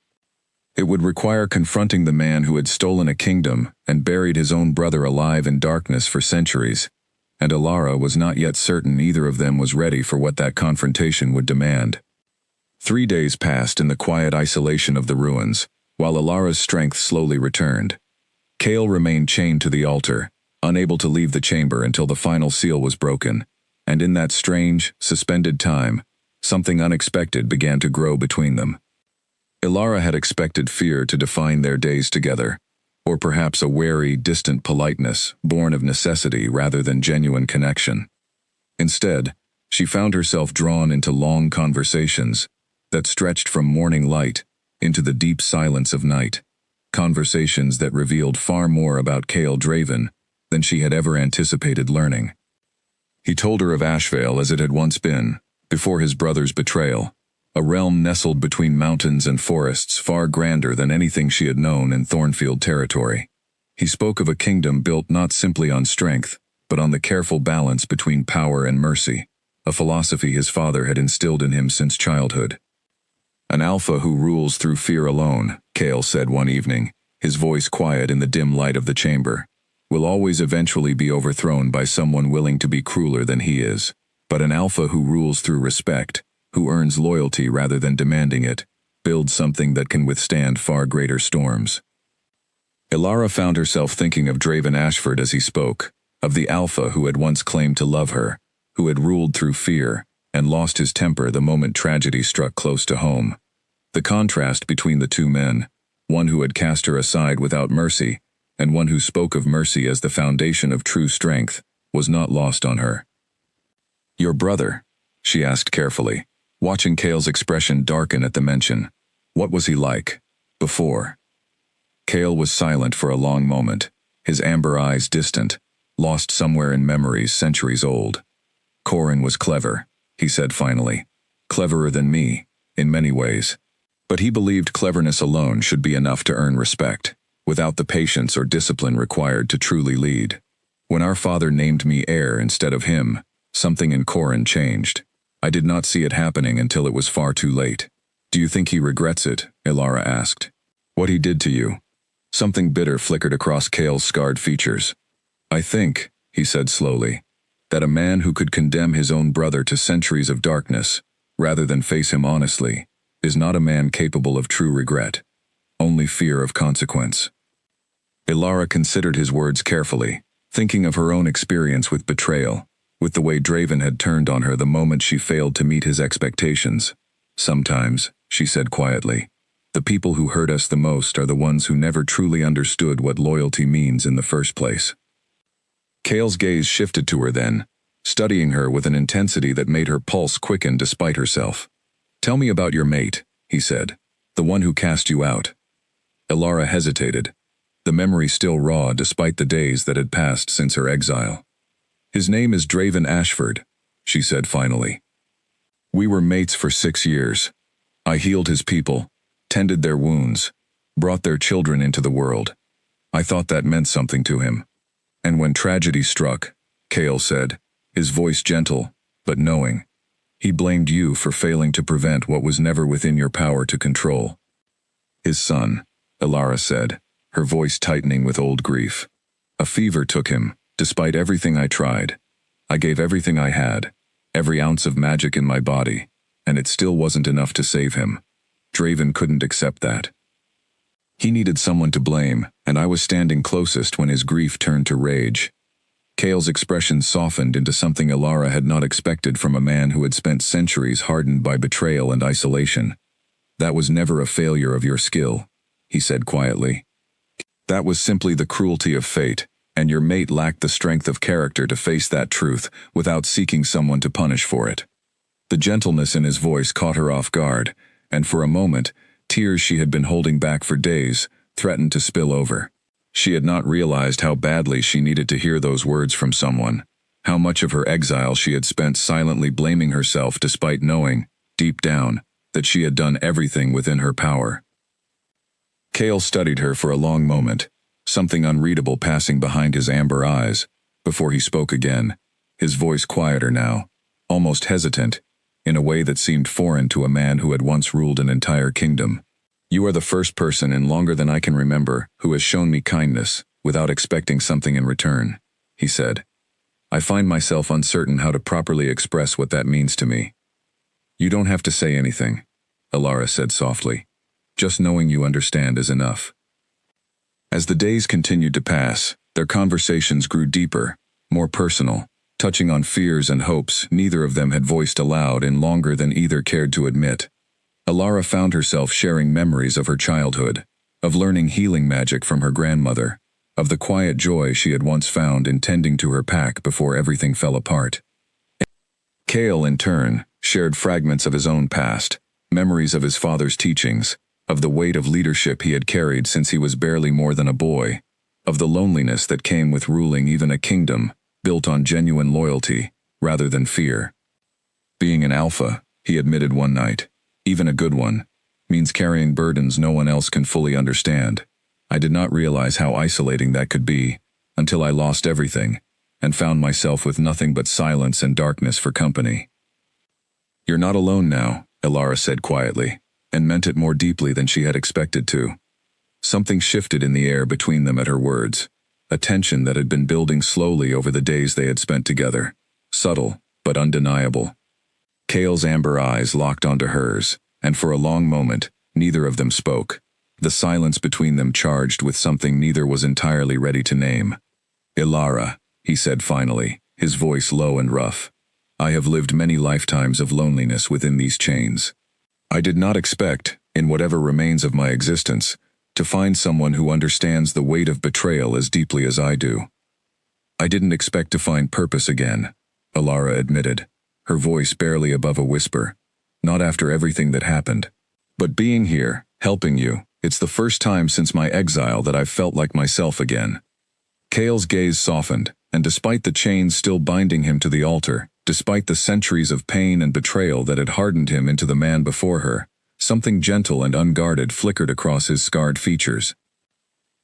It would require confronting the man who had stolen a kingdom and buried his own brother alive in darkness for centuries, and Alara was not yet certain either of them was ready for what that confrontation would demand. 3 days passed in the quiet isolation of the ruins, while Alara's strength slowly returned. Kale remained chained to the altar, unable to leave the chamber until the final seal was broken, and in that strange, suspended time, something unexpected began to grow between them. Alara had expected fear to define their days together, or perhaps a wary, distant politeness born of necessity rather than genuine connection. Instead, she found herself drawn into long conversations that stretched from morning light into the deep silence of night, conversations that revealed far more about Kale Draven than she had ever anticipated learning. He told her of Ashvale as it had once been, before his brother's betrayal, a realm nestled between mountains and forests far grander than anything she had known in Thornfield territory. He spoke of a kingdom built not simply on strength, but on the careful balance between power and mercy, a philosophy his father had instilled in him since childhood. "An alpha who rules through fear alone," Kale said one evening, his voice quiet in the dim light of the chamber, "will always eventually be overthrown by someone willing to be crueler than he is. But an alpha who rules through respect, who earns loyalty rather than demanding it, builds something that can withstand far greater storms." Alara found herself thinking of Draven Ashford as he spoke, of the alpha who had once claimed to love her, who had ruled through fear, and lost his temper the moment tragedy struck close to home. The contrast between the two men, one who had cast her aside without mercy, and one who spoke of mercy as the foundation of true strength, was not lost on her. "Your brother?" she asked carefully, watching Kale's expression darken at the mention. "What was he like before?" Kale was silent for a long moment, his amber eyes distant, lost somewhere in memories centuries old. "Corin was clever," he said finally. "Cleverer than me, in many ways. But he believed cleverness alone should be enough to earn respect, without the patience or discipline required to truly lead. When our father named me heir instead of him, something in Corin changed. I did not see it happening until it was far too late." "Do you think he regrets it?" Alara asked. "What he did to you?" Something bitter flickered across Kale's scarred features. "I think," he said slowly, "that a man who could condemn his own brother to centuries of darkness, rather than face him honestly, is not a man capable of true regret, only fear of consequence." Ilara considered his words carefully, thinking of her own experience with betrayal, with the way Draven had turned on her the moment she failed to meet his expectations. "Sometimes," she said quietly, "the people who hurt us the most are the ones who never truly understood what loyalty means in the first place." Kale's gaze shifted to her then, studying her with an intensity that made her pulse quicken despite herself. "Tell me about your mate," he said, "the one who cast you out." Ilara hesitated, the memory still raw despite the days that had passed since her exile. "His name is Draven Ashford," she said finally. "We were mates for 6 years. I healed his people, tended their wounds, brought their children into the world. I thought that meant something to him. And when tragedy struck," Kale said, his voice gentle, but knowing, "he blamed you for failing to prevent what was never within your power to control." "His son," Ilara said, her voice tightening with old grief. "A fever took him, despite everything I tried. I gave everything I had, every ounce of magic in my body, and it still wasn't enough to save him. Draven couldn't accept that. He needed someone to blame, and I was standing closest when his grief turned to rage." Kale's expression softened into something Ilara had not expected from a man who had spent centuries hardened by betrayal and isolation. "That was never a failure of your skill," he said quietly. "That was simply the cruelty of fate, and your mate lacked the strength of character to face that truth without seeking someone to punish for it." The gentleness in his voice caught her off guard, and for a moment, tears she had been holding back for days threatened to spill over. She had not realized how badly she needed to hear those words from someone, how much of her exile she had spent silently blaming herself despite knowing, deep down, that she had done everything within her power. Kale studied her for a long moment, something unreadable passing behind his amber eyes, before he spoke again, his voice quieter now, almost hesitant, in a way that seemed foreign to a man who had once ruled an entire kingdom. "You are the first person in longer than I can remember who has shown me kindness without expecting something in return," he said. "I find myself uncertain how to properly express what that means to me." "You don't have to say anything," Ilara said softly. "Just knowing you understand is enough." As the days continued to pass, their conversations grew deeper, more personal, touching on fears and hopes neither of them had voiced aloud in longer than either cared to admit. Ilara found herself sharing memories of her childhood, of learning healing magic from her grandmother, of the quiet joy she had once found in tending to her pack before everything fell apart. Kale, in turn, shared fragments of his own past, memories of his father's teachings, of the weight of leadership he had carried since he was barely more than a boy, of the loneliness that came with ruling even a kingdom built on genuine loyalty rather than fear. "Being an alpha," he admitted one night, "even a good one, means carrying burdens no one else can fully understand. I did not realize how isolating that could be, until I lost everything, and found myself with nothing but silence and darkness for company." "You're not alone now," Ilara said quietly, and meant it more deeply than she had expected to. Something shifted in the air between them at her words, a tension that had been building slowly over the days they had spent together, subtle but undeniable. Kale's amber eyes locked onto hers, and for a long moment, neither of them spoke, the silence between them charged with something neither was entirely ready to name. "Ilara," he said finally, his voice low and rough, "I have lived many lifetimes of loneliness within these chains. I did not expect, in whatever remains of my existence, to find someone who understands the weight of betrayal as deeply as I do. I didn't expect to find purpose again," Ilara admitted, her voice barely above a whisper. "Not after everything that happened. But being here, helping you, it's the first time since my exile that I've felt like myself again." Kale's gaze softened, and despite the chains still binding him to the altar, despite the centuries of pain and betrayal that had hardened him into the man before her, something gentle and unguarded flickered across his scarred features.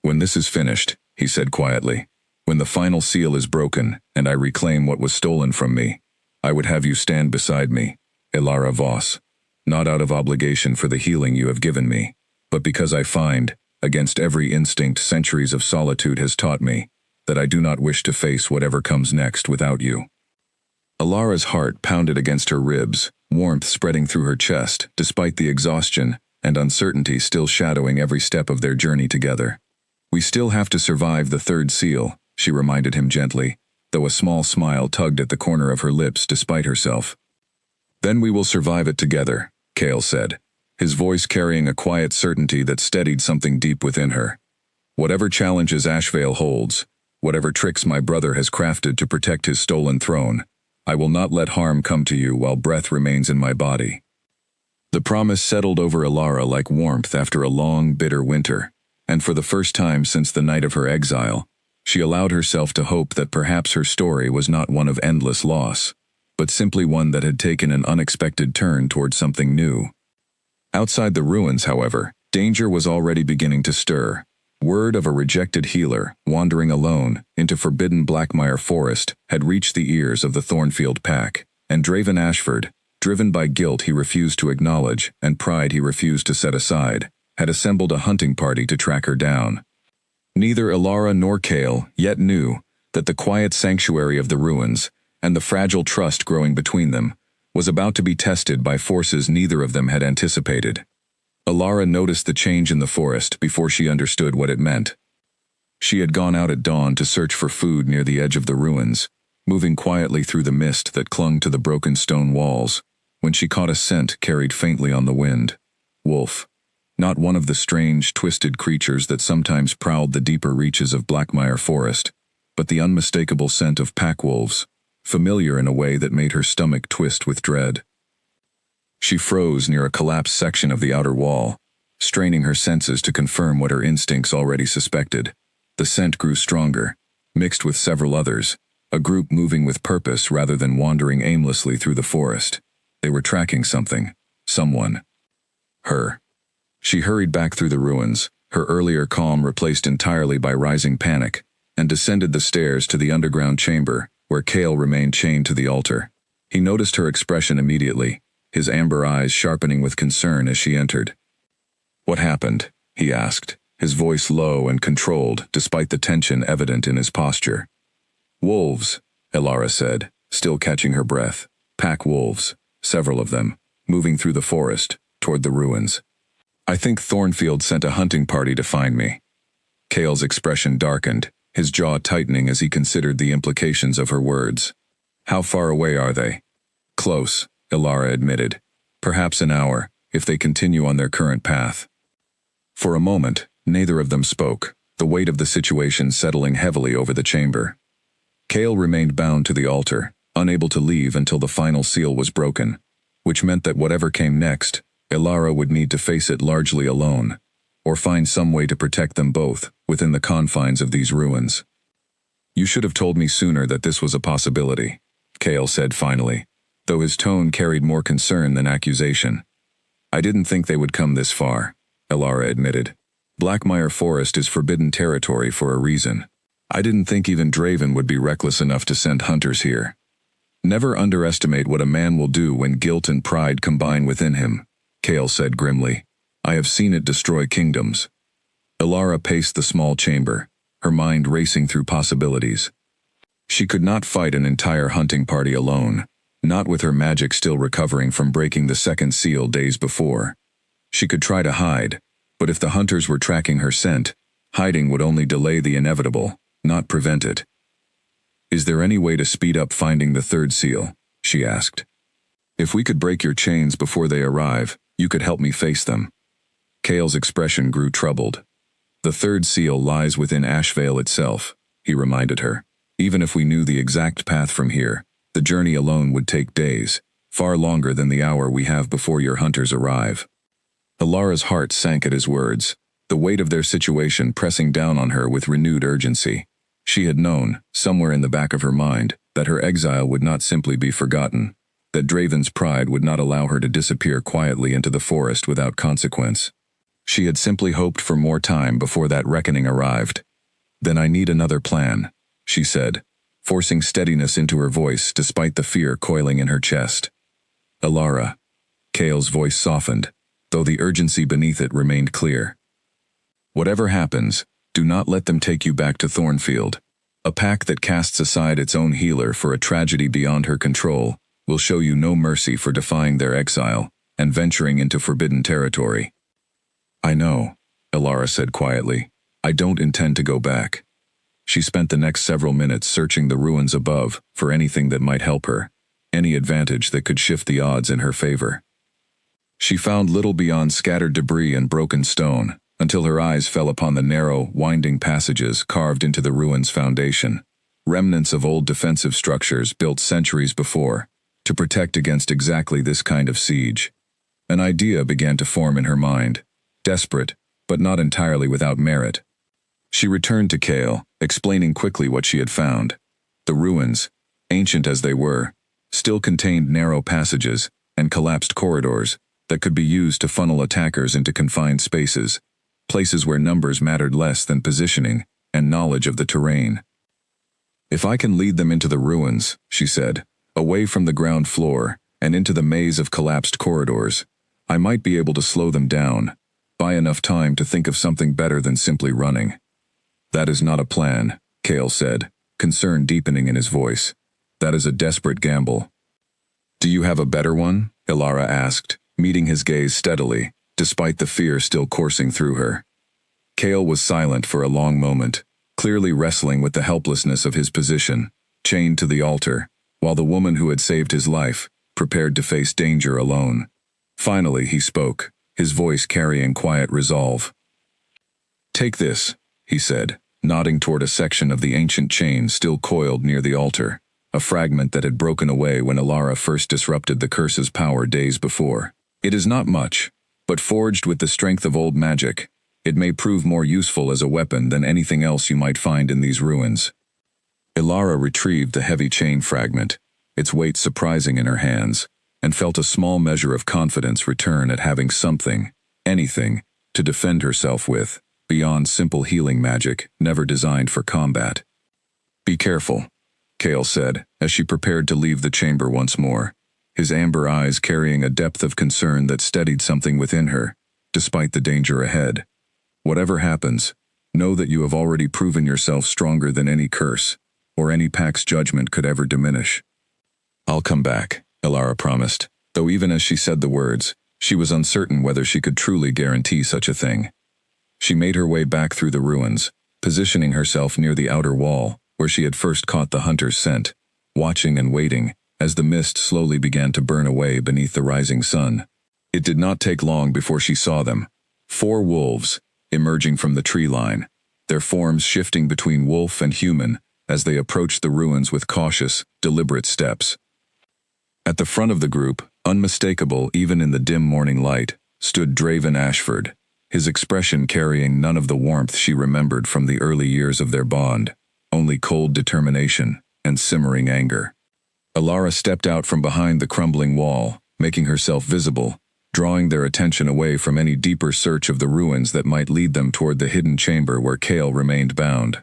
"When this is finished," he said quietly, "when the final seal is broken and I reclaim what was stolen from me, I would have you stand beside me, Ilara Voss, not out of obligation for the healing you have given me, but because I find, against every instinct centuries of solitude has taught me, that I do not wish to face whatever comes next without you." Alara's heart pounded against her ribs, warmth spreading through her chest, despite the exhaustion and uncertainty still shadowing every step of their journey together. "We still have to survive the third seal," she reminded him gently, though a small smile tugged at the corner of her lips despite herself. "Then we will survive it together," Cale said, his voice carrying a quiet certainty that steadied something deep within her. "Whatever challenges Ashvale holds, whatever tricks my brother has crafted to protect his stolen throne, I will not let harm come to you while breath remains in my body." The promise settled over Alara like warmth after a long, bitter winter, and for the first time since the night of her exile, she allowed herself to hope that perhaps her story was not one of endless loss, but simply one that had taken an unexpected turn toward something new. Outside the ruins, however, danger was already beginning to stir. Word of a rejected healer, wandering alone into forbidden Blackmire Forest, had reached the ears of the Thornfield pack, and Draven Ashford, driven by guilt he refused to acknowledge and pride he refused to set aside, had assembled a hunting party to track her down. Neither Alara nor Cale yet knew that the quiet sanctuary of the ruins, and the fragile trust growing between them, was about to be tested by forces neither of them had anticipated. Alara noticed the change in the forest before she understood what it meant. She had gone out at dawn to search for food near the edge of the ruins, moving quietly through the mist that clung to the broken stone walls, when she caught a scent carried faintly on the wind. Wolf. Not one of the strange, twisted creatures that sometimes prowled the deeper reaches of Blackmire Forest, but the unmistakable scent of pack wolves, familiar in a way that made her stomach twist with dread. She froze near a collapsed section of the outer wall, straining her senses to confirm what her instincts already suspected. The scent grew stronger, mixed with several others, a group moving with purpose rather than wandering aimlessly through the forest. They were tracking something, someone. Her. She hurried back through the ruins, her earlier calm replaced entirely by rising panic, and descended the stairs to the underground chamber, where Cale remained chained to the altar. He noticed her expression immediately, his amber eyes sharpening with concern as she entered. "What happened?" he asked, his voice low and controlled despite the tension evident in his posture. "Wolves," Alara said, still catching her breath. "Pack wolves, several of them, moving through the forest, toward the ruins. I think Thornfield sent a hunting party to find me." Cale's expression darkened, his jaw tightening as he considered the implications of her words. "How far away are they?" "Close," Alara admitted. "Perhaps an hour, if they continue on their current path." For a moment, neither of them spoke, the weight of the situation settling heavily over the chamber. Cale remained bound to the altar, unable to leave until the final seal was broken, which meant that whatever came next, Alara would need to face it largely alone, or find some way to protect them both within the confines of these ruins. "You should have told me sooner that this was a possibility," Cale said finally, though his tone carried more concern than accusation. "I didn't think they would come this far," Alara admitted. "Blackmire Forest is forbidden territory for a reason. I didn't think even Draven would be reckless enough to send hunters here." "Never underestimate what a man will do when guilt and pride combine within him," Cale said grimly. "I have seen it destroy kingdoms." Alara paced the small chamber, her mind racing through possibilities. She could not fight an entire hunting party alone, not with her magic still recovering from breaking the second seal days before. She could try to hide, but if the hunters were tracking her scent, hiding would only delay the inevitable, not prevent it. "Is there any way to speed up finding the third seal?" she asked. "If we could break your chains before they arrive, you could help me face them." Cale's expression grew troubled. "The third seal lies within Ashvale itself," he reminded her. "Even if we knew the exact path from here, the journey alone would take days, far longer than the hour we have before your hunters arrive." Alara's heart sank at his words, the weight of their situation pressing down on her with renewed urgency. She had known, somewhere in the back of her mind, that her exile would not simply be forgotten, that Draven's pride would not allow her to disappear quietly into the forest without consequence. She had simply hoped for more time before that reckoning arrived. "Then I need another plan," she said, forcing steadiness into her voice despite the fear coiling in her chest. "Alara." Cale's voice softened, though the urgency beneath it remained clear. Whatever happens, do not let them take you back to Thornfield. A pack that casts aside its own healer for a tragedy beyond her control will show you no mercy for defying their exile and venturing into forbidden territory. I know, Elara said quietly. I don't intend to go back. She spent the next several minutes searching the ruins above for anything that might help her, any advantage that could shift the odds in her favor. She found little beyond scattered debris and broken stone, until her eyes fell upon the narrow, winding passages carved into the ruins' foundation, remnants of old defensive structures built centuries before, to protect against exactly this kind of siege. An idea began to form in her mind, desperate, but not entirely without merit. She returned to Cale, explaining quickly what she had found. The ruins, ancient as they were, still contained narrow passages and collapsed corridors that could be used to funnel attackers into confined spaces, places where numbers mattered less than positioning and knowledge of the terrain. If I can lead them into the ruins, she said, away from the ground floor and into the maze of collapsed corridors, I might be able to slow them down, buy enough time to think of something better than simply running. That is not a plan, Cale said, concern deepening in his voice. That is a desperate gamble. Do you have a better one? Elara asked, meeting his gaze steadily, despite the fear still coursing through her. Cale was silent for a long moment, clearly wrestling with the helplessness of his position, chained to the altar, while the woman who had saved his life prepared to face danger alone. Finally he spoke, his voice carrying quiet resolve. Take this, he said, nodding toward a section of the ancient chain still coiled near the altar, a fragment that had broken away when Elara first disrupted the curse's power days before. It is not much, but forged with the strength of old magic, it may prove more useful as a weapon than anything else you might find in these ruins. Elara retrieved the heavy chain fragment, its weight surprising in her hands, and felt a small measure of confidence return at having something, anything, to defend herself with, beyond simple healing magic never designed for combat. Be careful, Cale said, as she prepared to leave the chamber once more, his amber eyes carrying a depth of concern that steadied something within her, despite the danger ahead. Whatever happens, know that you have already proven yourself stronger than any curse, or any pack's judgment could ever diminish. I'll come back, Elara promised, though even as she said the words, she was uncertain whether she could truly guarantee such a thing. She made her way back through the ruins, positioning herself near the outer wall, where she had first caught the hunter's scent, watching and waiting as the mist slowly began to burn away beneath the rising sun. It did not take long before she saw them, 4 wolves, emerging from the tree line, their forms shifting between wolf and human as they approached the ruins with cautious, deliberate steps. At the front of the group, unmistakable even in the dim morning light, stood Draven Ashford, his expression carrying none of the warmth she remembered from the early years of their bond, only cold determination and simmering anger. Elara stepped out from behind the crumbling wall, making herself visible, drawing their attention away from any deeper search of the ruins that might lead them toward the hidden chamber where Cale remained bound.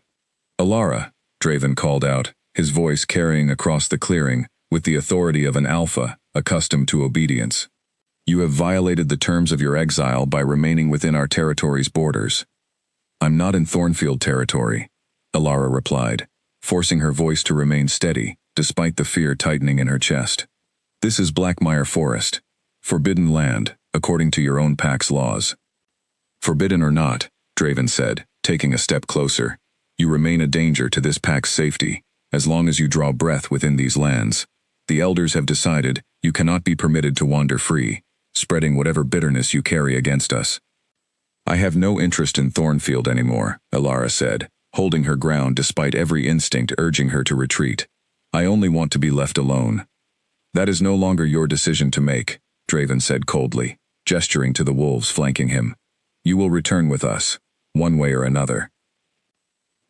Elara, Draven called out, his voice carrying across the clearing with the authority of an alpha, accustomed to obedience. You have violated the terms of your exile by remaining within our territory's borders. I'm not in Thornfield territory, Elara replied, forcing her voice to remain steady, despite the fear tightening in her chest. This is Blackmire Forest, forbidden land, according to your own pack's laws. Forbidden or not, Draven said, taking a step closer, you remain a danger to this pack's safety, as long as you draw breath within these lands. The elders have decided you cannot be permitted to wander free, spreading whatever bitterness you carry against us. I have no interest in Thornfield anymore, Elara said, holding her ground despite every instinct urging her to retreat. I only want to be left alone. That is no longer your decision to make, Draven said coldly, gesturing to the wolves flanking him. You will return with us, one way or another.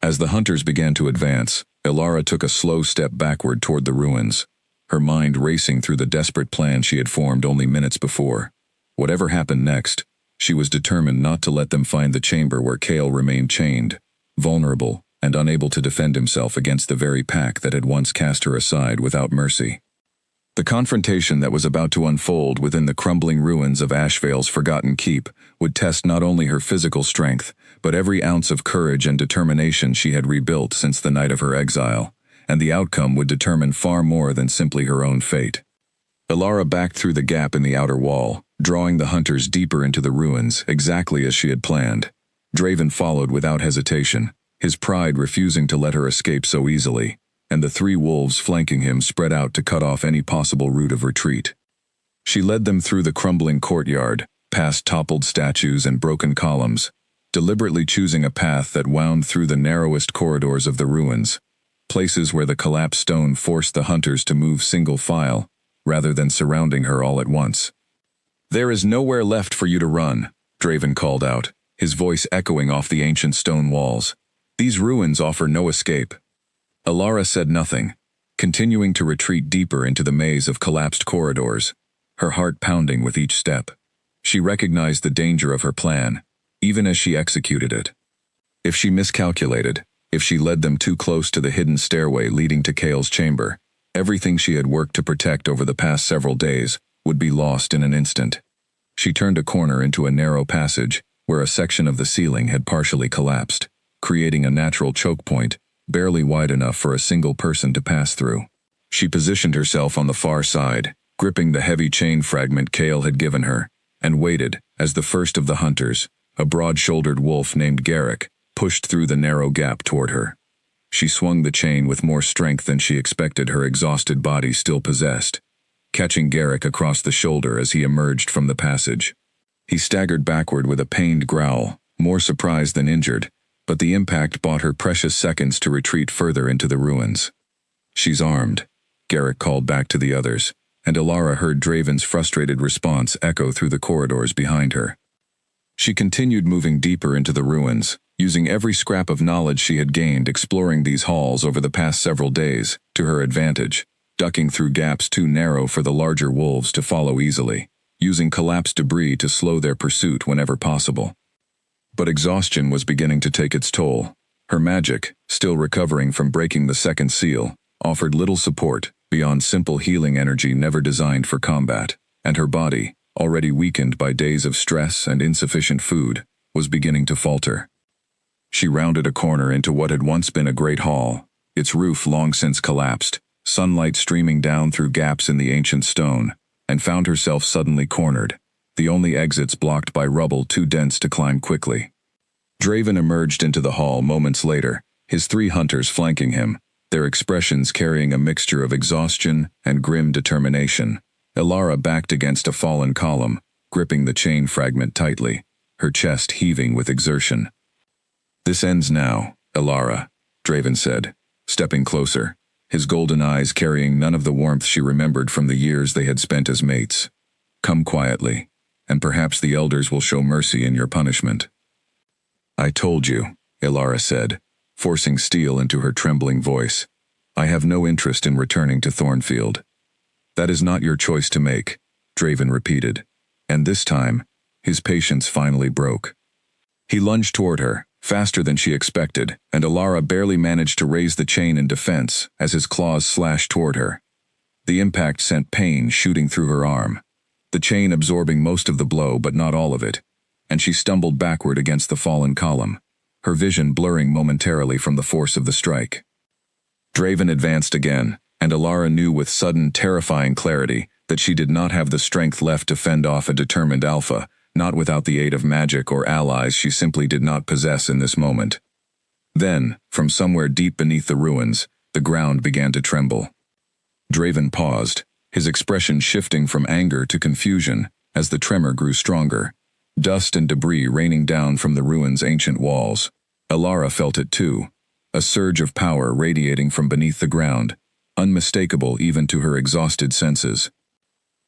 As the hunters began to advance, Elara took a slow step backward toward the ruins, her mind racing through the desperate plan she had formed only minutes before. Whatever happened next, she was determined not to let them find the chamber where Cale remained chained, vulnerable and unable to defend himself against the very pack that had once cast her aside without mercy. The confrontation that was about to unfold within the crumbling ruins of Ashvale's forgotten keep would test not only her physical strength, but every ounce of courage and determination she had rebuilt since the night of her exile, and the outcome would determine far more than simply her own fate. Elara backed through the gap in the outer wall, drawing the hunters deeper into the ruins exactly as she had planned. Draven followed without hesitation, his pride refusing to let her escape so easily, and the three wolves flanking him spread out to cut off any possible route of retreat. She led them through the crumbling courtyard, past toppled statues and broken columns, deliberately choosing a path that wound through the narrowest corridors of the ruins, places where the collapsed stone forced the hunters to move single file, rather than surrounding her all at once. "There is nowhere left for you to run," Draven called out, his voice echoing off the ancient stone walls. "These ruins offer no escape." Elara said nothing, continuing to retreat deeper into the maze of collapsed corridors, her heart pounding with each step. She recognized the danger of her plan, even as she executed it. If she miscalculated, if she led them too close to the hidden stairway leading to Kale's chamber, everything she had worked to protect over the past several days would be lost in an instant. She turned a corner into a narrow passage where a section of the ceiling had partially collapsed, creating a natural choke point barely wide enough for a single person to pass through. She positioned herself on the far side, gripping the heavy chain fragment Kale had given her, and waited as the first of the hunters, a broad-shouldered wolf named Garrick, pushed through the narrow gap toward her. She swung the chain with more strength than she expected her exhausted body still possessed, catching Garrick across the shoulder as he emerged from the passage. He staggered backward with a pained growl, more surprised than injured, but the impact bought her precious seconds to retreat further into the ruins. "She's armed," Garrick called back to the others, and Elara heard Draven's frustrated response echo through the corridors behind her. She continued moving deeper into the ruins, using every scrap of knowledge she had gained exploring these halls over the past several days, to her advantage, ducking through gaps too narrow for the larger wolves to follow easily, using collapsed debris to slow their pursuit whenever possible. But exhaustion was beginning to take its toll. Her magic, still recovering from breaking the second seal, offered little support beyond simple healing energy never designed for combat, and her body, already weakened by days of stress and insufficient food, was beginning to falter. She rounded a corner into what had once been a great hall, its roof long since collapsed, sunlight streaming down through gaps in the ancient stone, and found herself suddenly cornered, the only exits blocked by rubble too dense to climb quickly. Draven emerged into the hall moments later, his three hunters flanking him, their expressions carrying a mixture of exhaustion and grim determination. Elara backed against a fallen column, gripping the chain fragment tightly, her chest heaving with exertion. "This ends now, Elara," Draven said, stepping closer, his golden eyes carrying none of the warmth she remembered from the years they had spent as mates. "Come quietly, and perhaps the elders will show mercy in your punishment." "I told you," Elara said, forcing steel into her trembling voice. "I have no interest in returning to Thornfield." "That is not your choice to make," Draven repeated, and this time, his patience finally broke. He lunged toward her, faster than she expected, and Elara barely managed to raise the chain in defense as his claws slashed toward her. The impact sent pain shooting through her arm, the chain absorbing most of the blow but not all of it, and she stumbled backward against the fallen column, her vision blurring momentarily from the force of the strike. Draven advanced again, and Elara knew with sudden, terrifying clarity that she did not have the strength left to fend off a determined alpha, not without the aid of magic or allies she simply did not possess in this moment. Then, from somewhere deep beneath the ruins, the ground began to tremble. Draven paused, his expression shifting from anger to confusion as the tremor grew stronger, dust and debris raining down from the ruins' ancient walls. Elara felt it too, a surge of power radiating from beneath the ground, unmistakable even to her exhausted senses.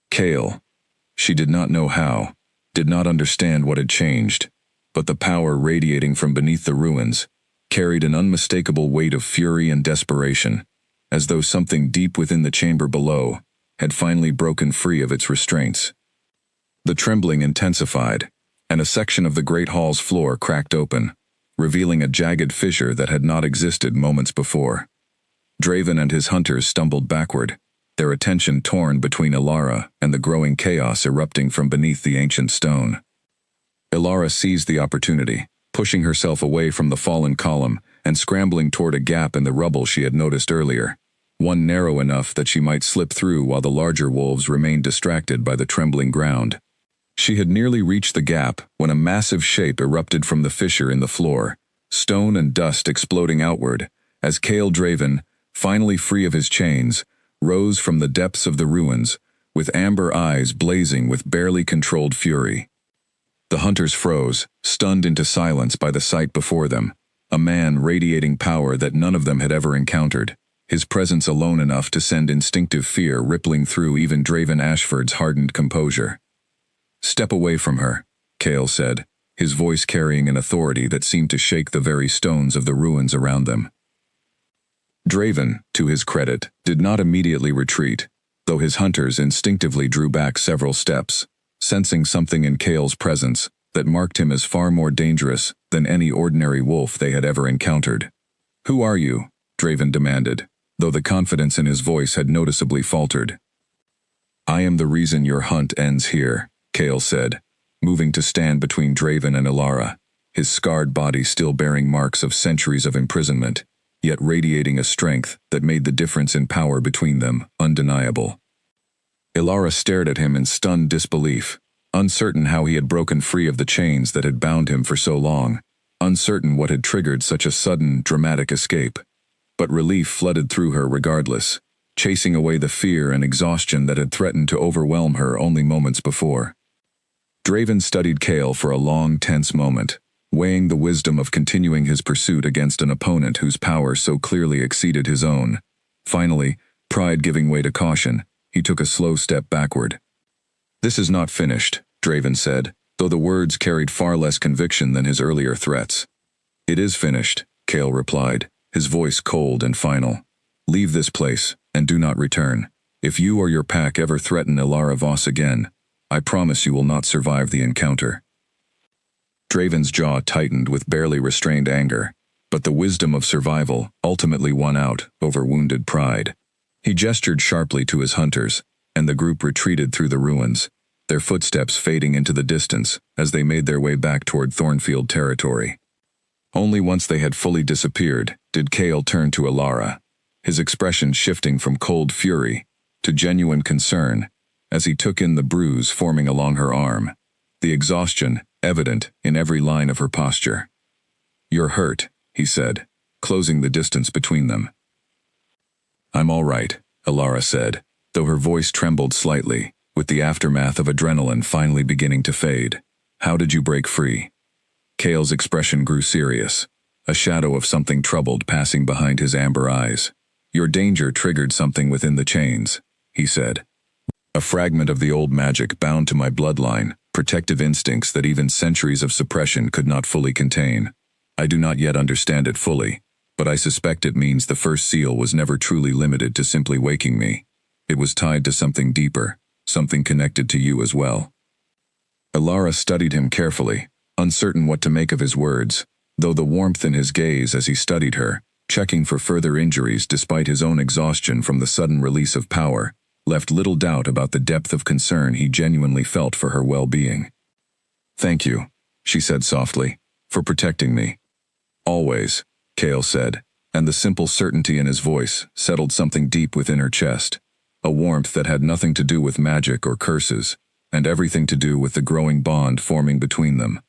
Kale. She did not know how, did not understand what had changed, but the power radiating from beneath the ruins carried an unmistakable weight of fury and desperation, as though something deep within the chamber below had finally broken free of its restraints. The trembling intensified, and a section of the great hall's floor cracked open, revealing a jagged fissure that had not existed moments before. Draven and his hunters stumbled backward, their attention torn between Ilara and the growing chaos erupting from beneath the ancient stone. Ilara seized the opportunity, pushing herself away from the fallen column and scrambling toward a gap in the rubble she had noticed earlier, one narrow enough that she might slip through while the larger wolves remained distracted by the trembling ground. She had nearly reached the gap when a massive shape erupted from the fissure in the floor, stone and dust exploding outward, as Kael Draven, finally free of his chains, rose from the depths of the ruins, with amber eyes blazing with barely controlled fury. The hunters froze, stunned into silence by the sight before them, a man radiating power that none of them had ever encountered, his presence alone enough to send instinctive fear rippling through even Draven Ashford's hardened composure. "Step away from her," Kael said, his voice carrying an authority that seemed to shake the very stones of the ruins around them. Draven, to his credit, did not immediately retreat, though his hunters instinctively drew back several steps, sensing something in Kael's presence that marked him as far more dangerous than any ordinary wolf they had ever encountered. "Who are you?" Draven demanded, though the confidence in his voice had noticeably faltered. "I am the reason your hunt ends here," Kael said, moving to stand between Draven and Ilara, his scarred body still bearing marks of centuries of imprisonment, yet radiating a strength that made the difference in power between them undeniable. Ilara stared at him in stunned disbelief, uncertain how he had broken free of the chains that had bound him for so long, uncertain what had triggered such a sudden, dramatic escape. But relief flooded through her regardless, chasing away the fear and exhaustion that had threatened to overwhelm her only moments before. Draven studied Kael for a long, tense moment, weighing the wisdom of continuing his pursuit against an opponent whose power so clearly exceeded his own. Finally, pride giving way to caution, he took a slow step backward. "This is not finished," Draven said, though the words carried far less conviction than his earlier threats. "It is finished," Kael replied, his voice cold and final. "Leave this place, and do not return. If you or your pack ever threaten Ilara Voss again, I promise you will not survive the encounter." Draven's jaw tightened with barely restrained anger, but the wisdom of survival ultimately won out over wounded pride. He gestured sharply to his hunters, and the group retreated through the ruins, their footsteps fading into the distance as they made their way back toward Thornfield territory. Only once they had fully disappeared did Kael turn to Ilara, his expression shifting from cold fury to genuine concern as he took in the bruise forming along her arm, the exhaustion evident in every line of her posture. "You're hurt," he said, closing the distance between them. "I'm all right," Ilara said, though her voice trembled slightly, with the aftermath of adrenaline finally beginning to fade. "How did you break free?" Kael's expression grew serious, a shadow of something troubled passing behind his amber eyes. "Your danger triggered something within the chains," he said. "A fragment of the old magic bound to my bloodline, protective instincts that even centuries of suppression could not fully contain. I do not yet understand it fully, but I suspect it means the first seal was never truly limited to simply waking me. It was tied to something deeper, something connected to you as well." Ilara studied him carefully, uncertain what to make of his words, though the warmth in his gaze as he studied her, checking for further injuries despite his own exhaustion from the sudden release of power, left little doubt about the depth of concern he genuinely felt for her well-being. "Thank you," she said softly, "for protecting me." "Always," Kael said, and the simple certainty in his voice settled something deep within her chest, a warmth that had nothing to do with magic or curses, and everything to do with the growing bond forming between them.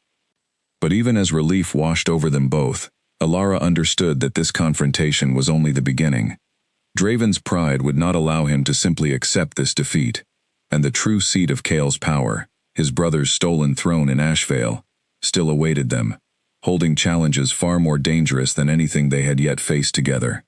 But even as relief washed over them both, Ilara understood that this confrontation was only the beginning. Draven's pride would not allow him to simply accept this defeat, and the true seat of Kael's power, his brother's stolen throne in Ashvale, still awaited them, holding challenges far more dangerous than anything they had yet faced together.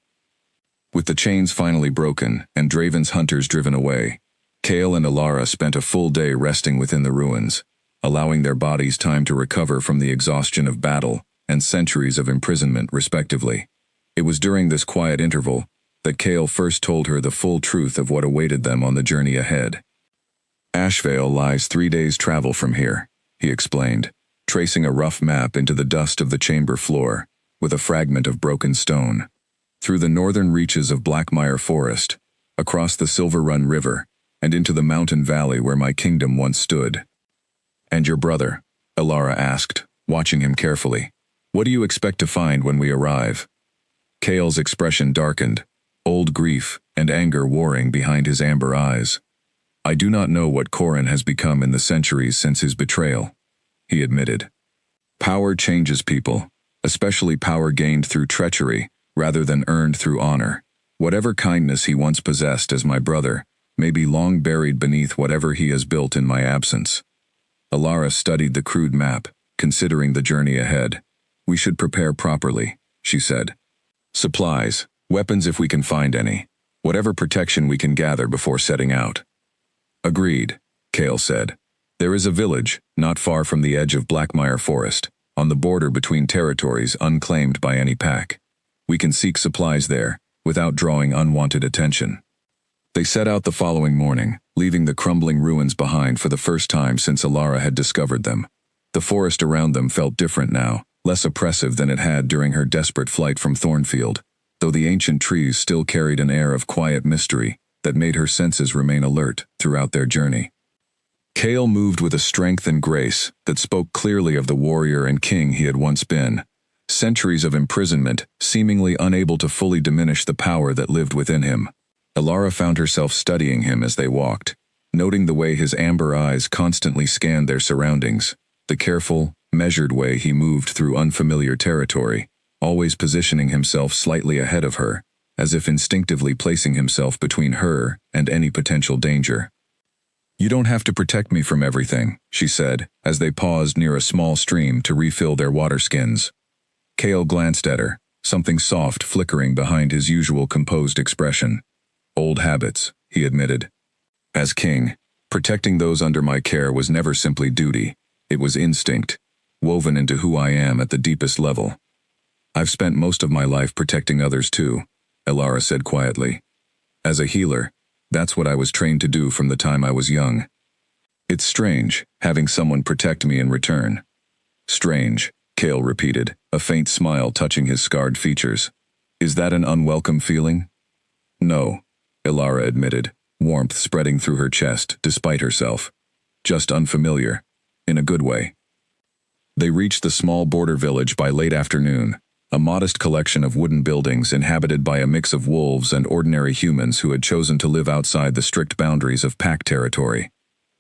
With the chains finally broken and Draven's hunters driven away, Kael and Ilara spent a full day resting within the ruins, allowing their bodies time to recover from the exhaustion of battle and centuries of imprisonment respectively. It was during this quiet interval that Kael first told her the full truth of what awaited them on the journey ahead. "Ashvale lies 3 days' travel from here," he explained, tracing a rough map into the dust of the chamber floor, with a fragment of broken stone. "Through the northern reaches of Blackmire Forest, across the Silver Run River, and into the mountain valley where my kingdom once stood. And your brother? Elara asked, watching him carefully. What do you expect to find when we arrive? Cale's expression darkened, old grief and anger warring behind his amber eyes. I do not know what Corin has become in the centuries since his betrayal, he admitted. Power changes people, especially power gained through treachery rather than earned through honor. Whatever kindness he once possessed as my brother may be long buried beneath whatever he has built in my absence. Elara studied the crude map, considering the journey ahead. We should prepare properly, she said. Supplies, weapons if we can find any, whatever protection we can gather before setting out. Agreed, Cale said. There is a village, not far from the edge of Blackmire Forest, on the border between territories unclaimed by any pack. We can seek supplies there, without drawing unwanted attention. They set out the following morning, leaving the crumbling ruins behind for the first time since Elara had discovered them. The forest around them felt different now, less oppressive than it had during her desperate flight from Thornfield, though the ancient trees still carried an air of quiet mystery that made her senses remain alert throughout their journey. Cale moved with a strength and grace that spoke clearly of the warrior and king he had once been. Centuries of imprisonment, seemingly unable to fully diminish the power that lived within him. Elara found herself studying him as they walked, noting the way his amber eyes constantly scanned their surroundings, the careful, measured way he moved through unfamiliar territory, always positioning himself slightly ahead of her, as if instinctively placing himself between her and any potential danger. You don't have to protect me from everything, she said, as they paused near a small stream to refill their water skins. Cale glanced at her, something soft flickering behind his usual composed expression. Old habits, he admitted. As king, protecting those under my care was never simply duty, it was instinct, woven into who I am at the deepest level. I've spent most of my life protecting others too, Elara said quietly. As a healer, that's what I was trained to do from the time I was young. It's strange, having someone protect me in return. Strange, Cale repeated, a faint smile touching his scarred features. Is that an unwelcome feeling? No, Elara admitted, warmth spreading through her chest despite herself. Just unfamiliar, in a good way. They reached the small border village by late afternoon, a modest collection of wooden buildings inhabited by a mix of wolves and ordinary humans who had chosen to live outside the strict boundaries of pack territory.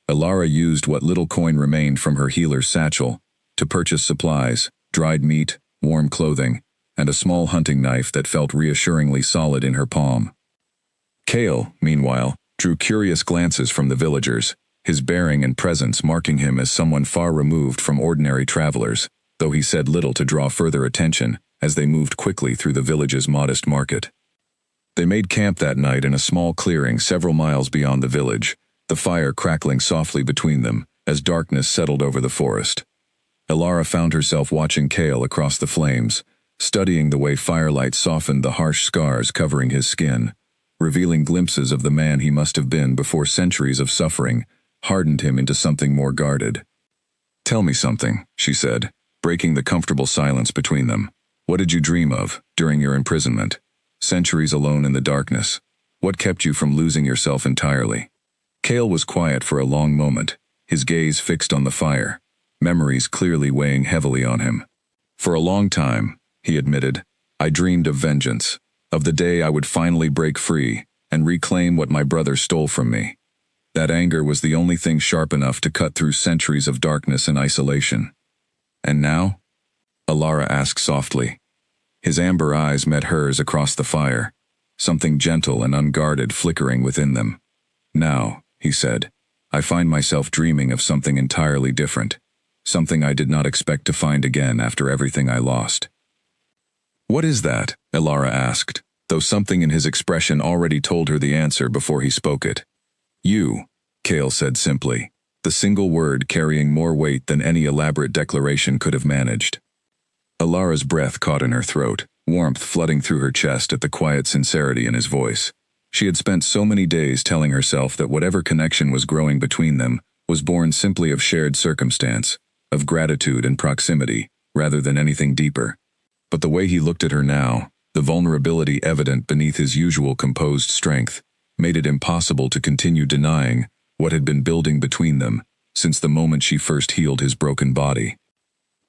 Elara used what little coin remained from her healer's satchel to purchase supplies, dried meat, warm clothing, and a small hunting knife that felt reassuringly solid in her palm. Cale, meanwhile, drew curious glances from the villagers, his bearing and presence marking him as someone far removed from ordinary travelers, though he said little to draw further attention as they moved quickly through the village's modest market. They made camp that night in a small clearing several miles beyond the village, the fire crackling softly between them as darkness settled over the forest. Elara found herself watching Cale across the flames, studying the way firelight softened the harsh scars covering his skin, revealing glimpses of the man he must have been before centuries of suffering hardened him into something more guarded. Tell me something, she said, breaking the comfortable silence between them. What did you dream of during your imprisonment? Centuries alone in the darkness. What kept you from losing yourself entirely? Cale was quiet for a long moment, his gaze fixed on the fire, memories clearly weighing heavily on him. For a long time, he admitted, I dreamed of vengeance, of the day I would finally break free and reclaim what my brother stole from me. That anger was the only thing sharp enough to cut through centuries of darkness and isolation. And now? Elara asked softly. His amber eyes met hers across the fire, something gentle and unguarded flickering within them. Now, he said, I find myself dreaming of something entirely different, something I did not expect to find again after everything I lost. What is that? Elara asked, though something in his expression already told her the answer before he spoke it. You, Cale said simply, the single word carrying more weight than any elaborate declaration could have managed. Elara's breath caught in her throat, warmth flooding through her chest at the quiet sincerity in his voice. She had spent so many days telling herself that whatever connection was growing between them was born simply of shared circumstance, of gratitude and proximity, rather than anything deeper. But the way he looked at her now, the vulnerability evident beneath his usual composed strength, made it impossible to continue denying what had been building between them since the moment she first healed his broken body.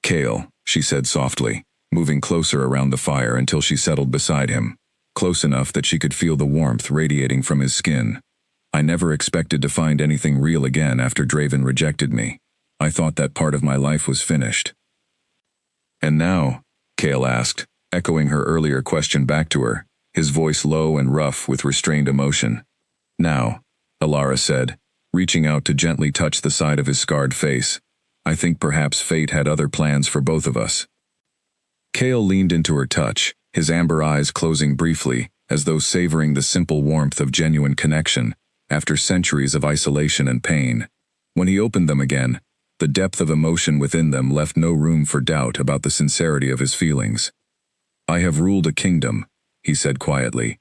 "Cale," she said softly, moving closer around the fire until she settled beside him, close enough that she could feel the warmth radiating from his skin. "I never expected to find anything real again after Draven rejected me. I thought that part of my life was finished." "And now?" Cale asked, echoing her earlier question back to her, his voice low and rough with restrained emotion. "Now," Elara said, reaching out to gently touch the side of his scarred face, "I think perhaps fate had other plans for both of us." Cale leaned into her touch, his amber eyes closing briefly, as though savoring the simple warmth of genuine connection after centuries of isolation and pain. When he opened them again, the depth of emotion within them left no room for doubt about the sincerity of his feelings. "I have ruled a kingdom," he said quietly.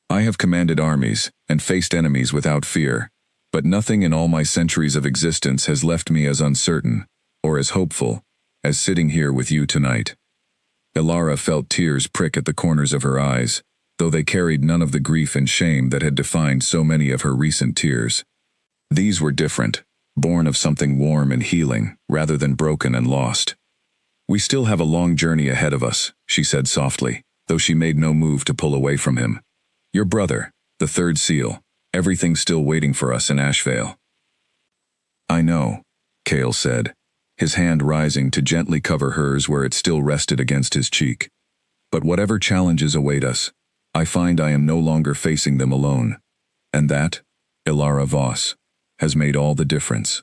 "I have commanded armies and faced enemies without fear, but nothing in all my centuries of existence has left me as uncertain, or as hopeful, as sitting here with you tonight." Elara felt tears prick at the corners of her eyes, though they carried none of the grief and shame that had defined so many of her recent tears. These were different, born of something warm and healing, rather than broken and lost. "We still have a long journey ahead of us," she said softly, though she made no move to pull away from him. "Your brother, the third seal, everything's still waiting for us in Ashvale." "I know," Cale said, his hand rising to gently cover hers where it still rested against his cheek. "But whatever challenges await us, I find I am no longer facing them alone. And that, Elara Voss, has made all the difference."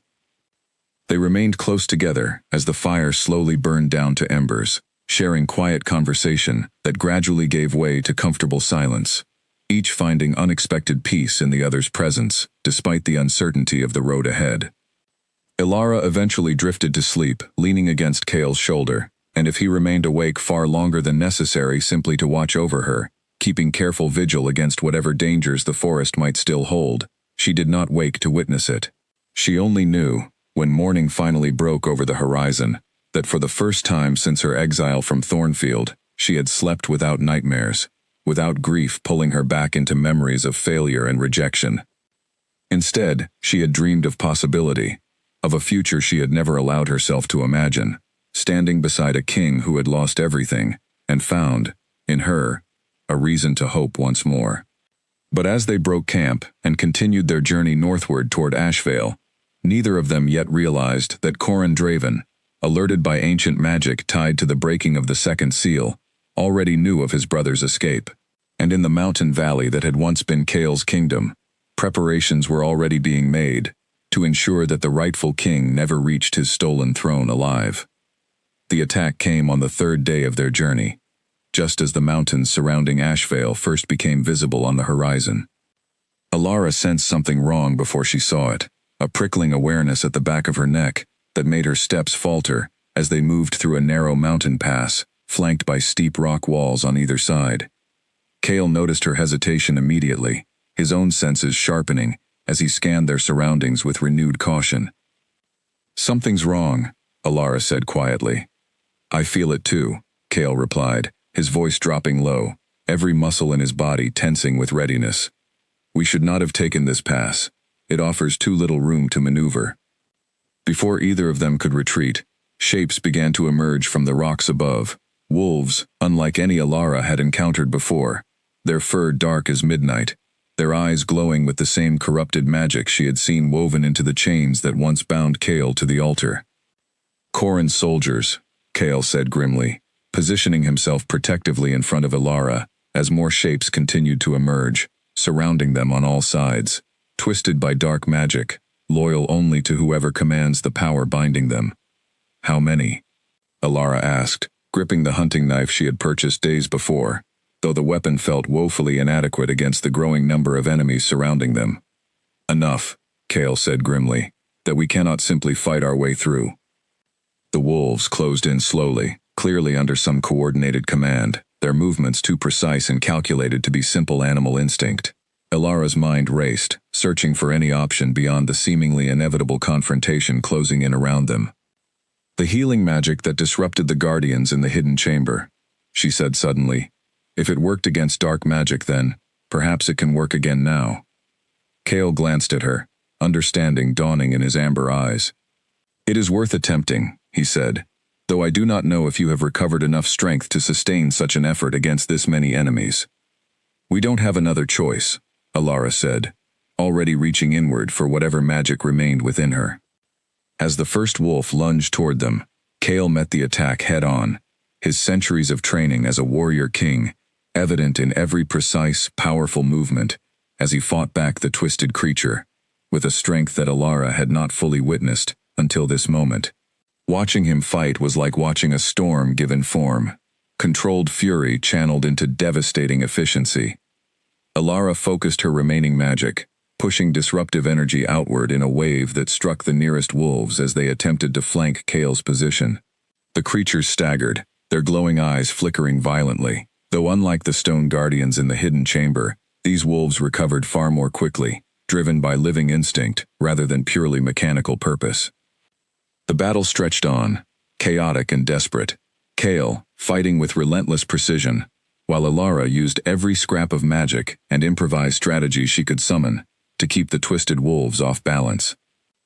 They remained close together as the fire slowly burned down to embers, sharing quiet conversation that gradually gave way to comfortable silence, each finding unexpected peace in the other's presence, despite the uncertainty of the road ahead. Elara eventually drifted to sleep, leaning against Cale's shoulder, and if he remained awake far longer than necessary simply to watch over her, keeping careful vigil against whatever dangers the forest might still hold, she did not wake to witness it. She only knew, when morning finally broke over the horizon, that for the first time since her exile from Thornfield, she had slept without nightmares, without grief pulling her back into memories of failure and rejection. Instead, she had dreamed of possibility, of a future she had never allowed herself to imagine, standing beside a king who had lost everything, and found, in her, a reason to hope once more. But as they broke camp and continued their journey northward toward Ashvale, neither of them yet realized that Corin Draven, alerted by ancient magic tied to the breaking of the second seal, already knew of his brother's escape. And in the mountain valley that had once been Cale's kingdom, preparations were already being made to ensure that the rightful king never reached his stolen throne alive. The attack came on the third day of their journey, just as the mountains surrounding Ashvale first became visible on the horizon. Elara sensed something wrong before she saw it, a prickling awareness at the back of her neck that made her steps falter as they moved through a narrow mountain pass, flanked by steep rock walls on either side. Cale noticed her hesitation immediately, his own senses sharpening as he scanned their surroundings with renewed caution. "Something's wrong," Elara said quietly. "I feel it too," Cale replied, his voice dropping low, every muscle in his body tensing with readiness. "We should not have taken this pass. It offers too little room to maneuver." Before either of them could retreat, shapes began to emerge from the rocks above, wolves, unlike any Elara had encountered before, their fur dark as midnight, their eyes glowing with the same corrupted magic she had seen woven into the chains that once bound Cale to the altar. "Corin's soldiers," Cale said grimly, positioning himself protectively in front of Elara as more shapes continued to emerge, surrounding them on all sides, twisted by dark magic, loyal only to whoever commands the power binding them. "How many?" Elara asked, gripping the hunting knife she had purchased days before, though the weapon felt woefully inadequate against the growing number of enemies surrounding them. "Enough," Cale said grimly, "that we cannot simply fight our way through." The wolves closed in slowly, clearly under some coordinated command, their movements too precise and calculated to be simple animal instinct. Elara's mind raced, searching for any option beyond the seemingly inevitable confrontation closing in around them. "The healing magic that disrupted the guardians in the hidden chamber," she said suddenly. "If it worked against dark magic then, perhaps it can work again now." Kale glanced at her, understanding dawning in his amber eyes. "It is worth attempting," he said, "though I do not know if you have recovered enough strength to sustain such an effort against this many enemies." "We don't have another choice," Alara said, already reaching inward for whatever magic remained within her. As the first wolf lunged toward them, Kale met the attack head-on, his centuries of training as a warrior king evident in every precise, powerful movement as he fought back the twisted creature, with a strength that Alara had not fully witnessed until this moment. Watching him fight was like watching a storm given form, controlled fury channeled into devastating efficiency. Alara focused her remaining magic, pushing disruptive energy outward in a wave that struck the nearest wolves as they attempted to flank Kale's position. The creatures staggered, their glowing eyes flickering violently, though unlike the stone guardians in the hidden chamber, these wolves recovered far more quickly, driven by living instinct rather than purely mechanical purpose. The battle stretched on, chaotic and desperate, Kale fighting with relentless precision, while Alara used every scrap of magic and improvised strategies she could summon to keep the twisted wolves off balance.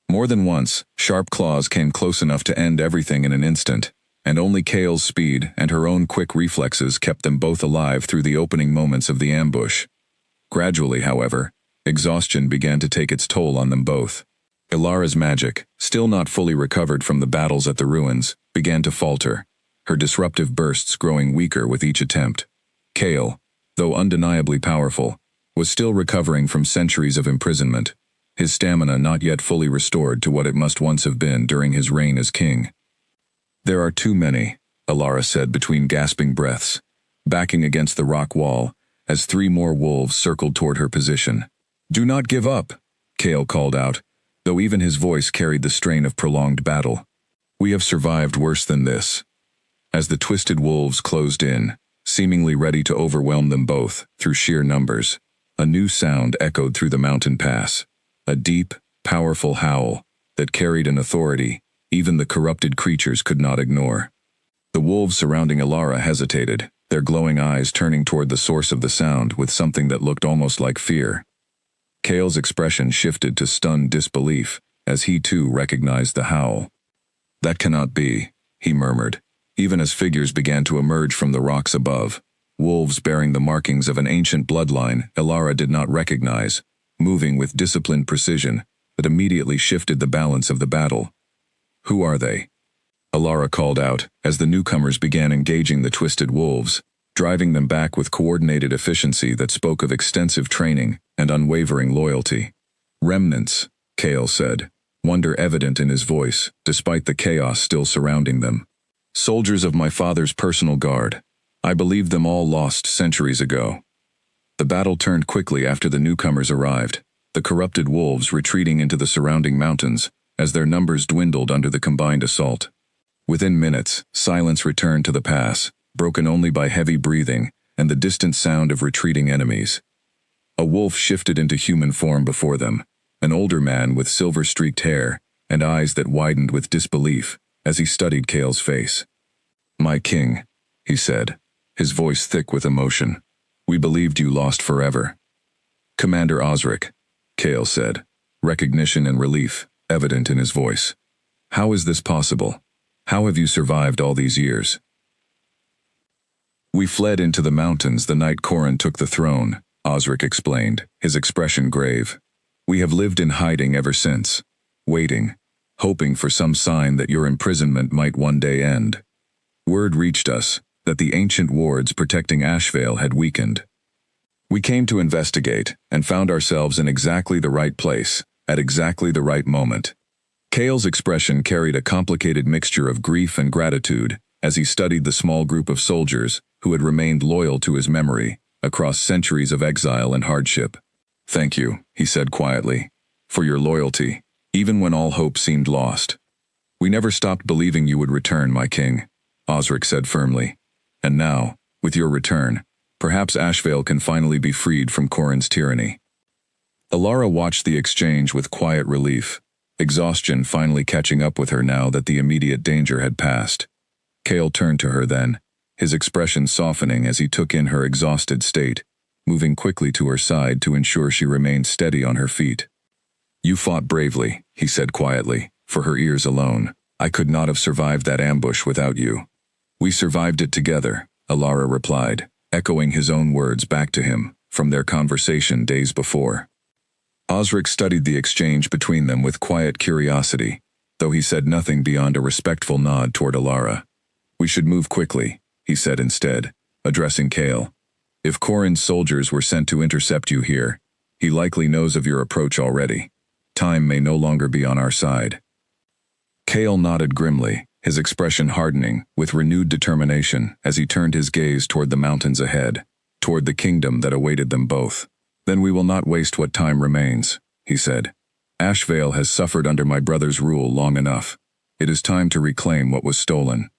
More than once, sharp claws came close enough to end everything in an instant, and only Kale's speed and her own quick reflexes kept them both alive through the opening moments of the ambush. Gradually, however, exhaustion began to take its toll on them both. Alara's magic, still not fully recovered from the battles at the ruins, began to falter, her disruptive bursts growing weaker with each attempt. Kale, though undeniably powerful, was still recovering from centuries of imprisonment, his stamina not yet fully restored to what it must once have been during his reign as king. "There are too many," Alara said between gasping breaths, backing against the rock wall as 3 more wolves circled toward her position. "Do not give up," Kale called out, though even his voice carried the strain of prolonged battle. "We have survived worse than this." As the twisted wolves closed in, seemingly ready to overwhelm them both through sheer numbers, a new sound echoed through the mountain pass, a deep, powerful howl that carried an authority even the corrupted creatures could not ignore. The wolves surrounding Alara hesitated, their glowing eyes turning toward the source of the sound with something that looked almost like fear. Kale's expression shifted to stunned disbelief as he too recognized the howl. "That cannot be," he murmured, even as figures began to emerge from the rocks above, wolves bearing the markings of an ancient bloodline Alara did not recognize, moving with disciplined precision that immediately shifted the balance of the battle. "Who are they?" Alara called out as the newcomers began engaging the twisted wolves, driving them back with coordinated efficiency that spoke of extensive training and unwavering loyalty. "Remnants," Kale said, wonder evident in his voice, despite the chaos still surrounding them. "Soldiers of my father's personal guard. I believed them all lost centuries ago." The battle turned quickly after the newcomers arrived, the corrupted wolves retreating into the surrounding mountains as their numbers dwindled under the combined assault. Within minutes, silence returned to the pass, broken only by heavy breathing and the distant sound of retreating enemies. A wolf shifted into human form before them, an older man with silver-streaked hair and eyes that widened with disbelief as he studied Kale's face. "My king," he said, his voice thick with emotion. "We believed you lost forever." "Commander Osric," Kale said, recognition and relief evident in his voice. "How is this possible? How have you survived all these years?" "We fled into the mountains the night Corrin took the throne," Osric explained, his expression grave. "We have lived in hiding ever since, waiting, hoping for some sign that your imprisonment might one day end. Word reached us that the ancient wards protecting Ashvale had weakened. We came to investigate and found ourselves in exactly the right place, at exactly the right moment." Kale's expression carried a complicated mixture of grief and gratitude as he studied the small group of soldiers who had remained loyal to his memory across centuries of exile and hardship. "Thank you," he said quietly, "for your loyalty, even when all hope seemed lost. We never stopped believing you would return, my king," Osric said firmly. "And now, with your return, perhaps Ashvale can finally be freed from Corrin's tyranny." Alara watched the exchange with quiet relief, exhaustion finally catching up with her now that the immediate danger had passed. Kale turned to her then, his expression softening as he took in her exhausted state, moving quickly to her side to ensure she remained steady on her feet. "You fought bravely," he said quietly, for her ears alone. "I could not have survived that ambush without you." "We survived it together," Alara replied, echoing his own words back to him from their conversation days before. Osric studied the exchange between them with quiet curiosity, though he said nothing beyond a respectful nod toward Alara. "We should move quickly," he said instead, addressing Cale. "If Corrin's soldiers were sent to intercept you here, he likely knows of your approach already. Time may no longer be on our side." Cale nodded grimly, his expression hardening with renewed determination as he turned his gaze toward the mountains ahead, toward the kingdom that awaited them both. "Then we will not waste what time remains," he said. "Ashvale has suffered under my brother's rule long enough. It is time to reclaim what was stolen."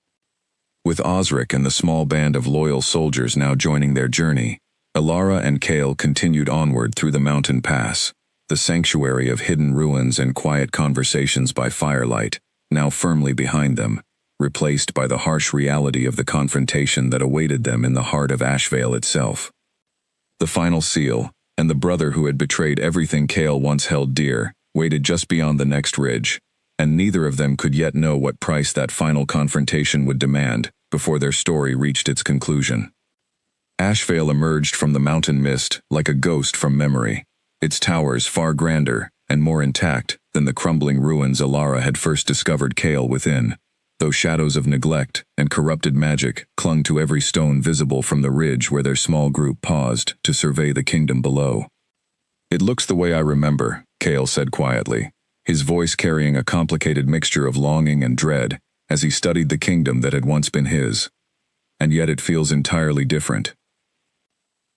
With Osric and the small band of loyal soldiers now joining their journey, Alara and Cale continued onward through the mountain pass, the sanctuary of hidden ruins and quiet conversations by firelight, now firmly behind them, replaced by the harsh reality of the confrontation that awaited them in the heart of Ashvale itself. The final seal, and the brother who had betrayed everything Cale once held dear, waited just beyond the next ridge, and neither of them could yet know what price that final confrontation would demand before their story reached its conclusion. Ashvale emerged from the mountain mist like a ghost from memory, its towers far grander and more intact than the crumbling ruins Alara had first discovered Cale within, though shadows of neglect and corrupted magic clung to every stone visible from the ridge where their small group paused to survey the kingdom below. "It looks the way I remember," Cale said quietly, his voice carrying a complicated mixture of longing and dread as he studied the kingdom that had once been his. "And yet it feels entirely different."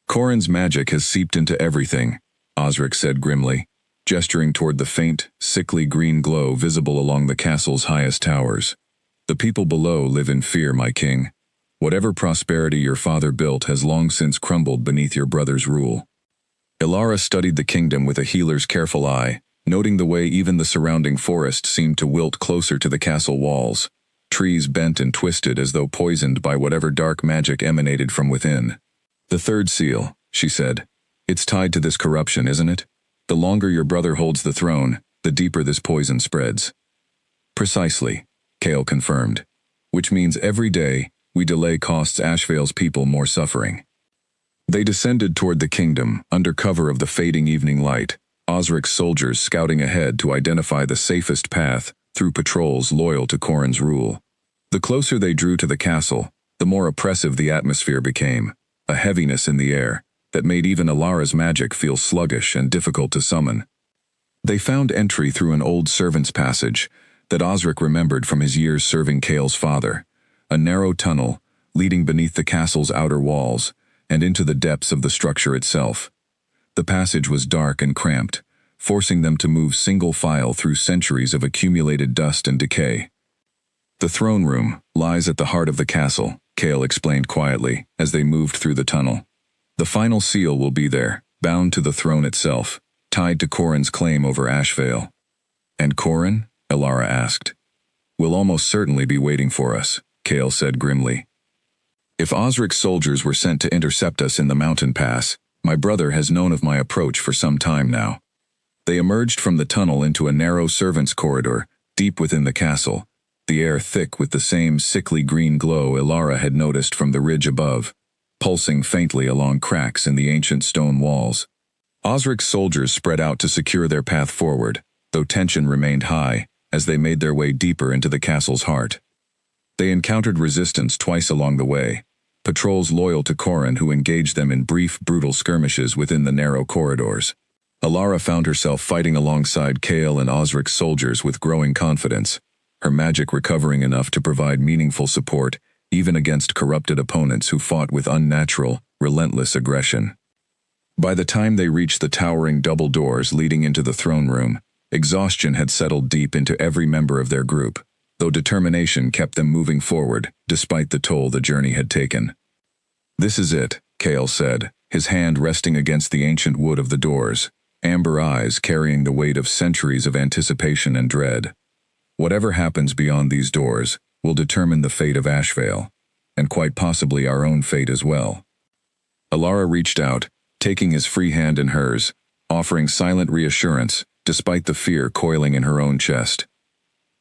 "Corrin's magic has seeped into everything," Osric said grimly, gesturing toward the faint, sickly green glow visible along the castle's highest towers. "The people below live in fear, my king. Whatever prosperity your father built has long since crumbled beneath your brother's rule." Alara studied the kingdom with a healer's careful eye, noting the way even the surrounding forest seemed to wilt closer to the castle walls, trees bent and twisted as though poisoned by whatever dark magic emanated from within. "The third seal," she said. "It's tied to this corruption, isn't it? The longer your brother holds the throne, the deeper this poison spreads." "Precisely," Cale confirmed. "Which means every day we delay costs Ashvale's people more suffering." They descended toward the kingdom, under cover of the fading evening light, Osric's soldiers scouting ahead to identify the safest path through patrols loyal to Corrin's rule. The closer they drew to the castle, the more oppressive the atmosphere became, a heaviness in the air that made even Alara's magic feel sluggish and difficult to summon. They found entry through an old servant's passage that Osric remembered from his years serving Cale's father, a narrow tunnel leading beneath the castle's outer walls and into the depths of the structure itself. The passage was dark and cramped, forcing them to move single file through centuries of accumulated dust and decay. "The throne room lies at the heart of the castle," Cale explained quietly as they moved through the tunnel. "The final seal will be there, bound to the throne itself, tied to Corrin's claim over Ashvale." "And Corrin?" Alara asked. "Will almost certainly be waiting for us," Cale said grimly. "If Osric's soldiers were sent to intercept us in the mountain pass, my brother has known of my approach for some time now." They emerged from the tunnel into a narrow servants' corridor, deep within the castle, the air thick with the same sickly green glow Alara had noticed from the ridge above, pulsing faintly along cracks in the ancient stone walls. Osric's soldiers spread out to secure their path forward, though tension remained high as they made their way deeper into the castle's heart. They encountered resistance twice along the way, patrols loyal to Corrin who engaged them in brief, brutal skirmishes within the narrow corridors. Alara found herself fighting alongside Cale and Osric's soldiers with growing confidence, her magic recovering enough to provide meaningful support even against corrupted opponents who fought with unnatural, relentless aggression. By the time they reached the towering double doors leading into the throne room, exhaustion had settled deep into every member of their group, though determination kept them moving forward despite the toll the journey had taken. "This is it," Cale said, his hand resting against the ancient wood of the doors, amber eyes carrying the weight of centuries of anticipation and dread. "Whatever happens beyond these doors will determine the fate of Ashvale, and quite possibly our own fate as well." Alara reached out, taking his free hand in hers, offering silent reassurance, despite the fear coiling in her own chest.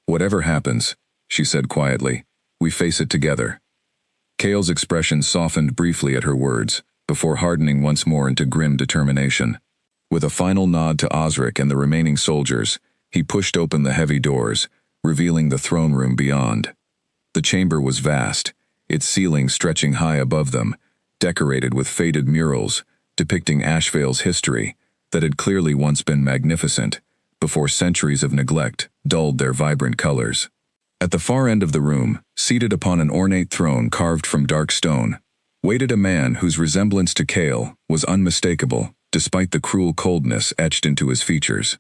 "Whatever happens," she said quietly, "we face it together." Kael's expression softened briefly at her words, before hardening once more into grim determination. With a final nod to Osric and the remaining soldiers, he pushed open the heavy doors, revealing the throne room beyond. The chamber was vast, its ceiling stretching high above them, decorated with faded murals depicting Ashvale's history that had clearly once been magnificent, before centuries of neglect dulled their vibrant colors. At the far end of the room, seated upon an ornate throne carved from dark stone, waited a man whose resemblance to Kael was unmistakable, despite the cruel coldness etched into his features.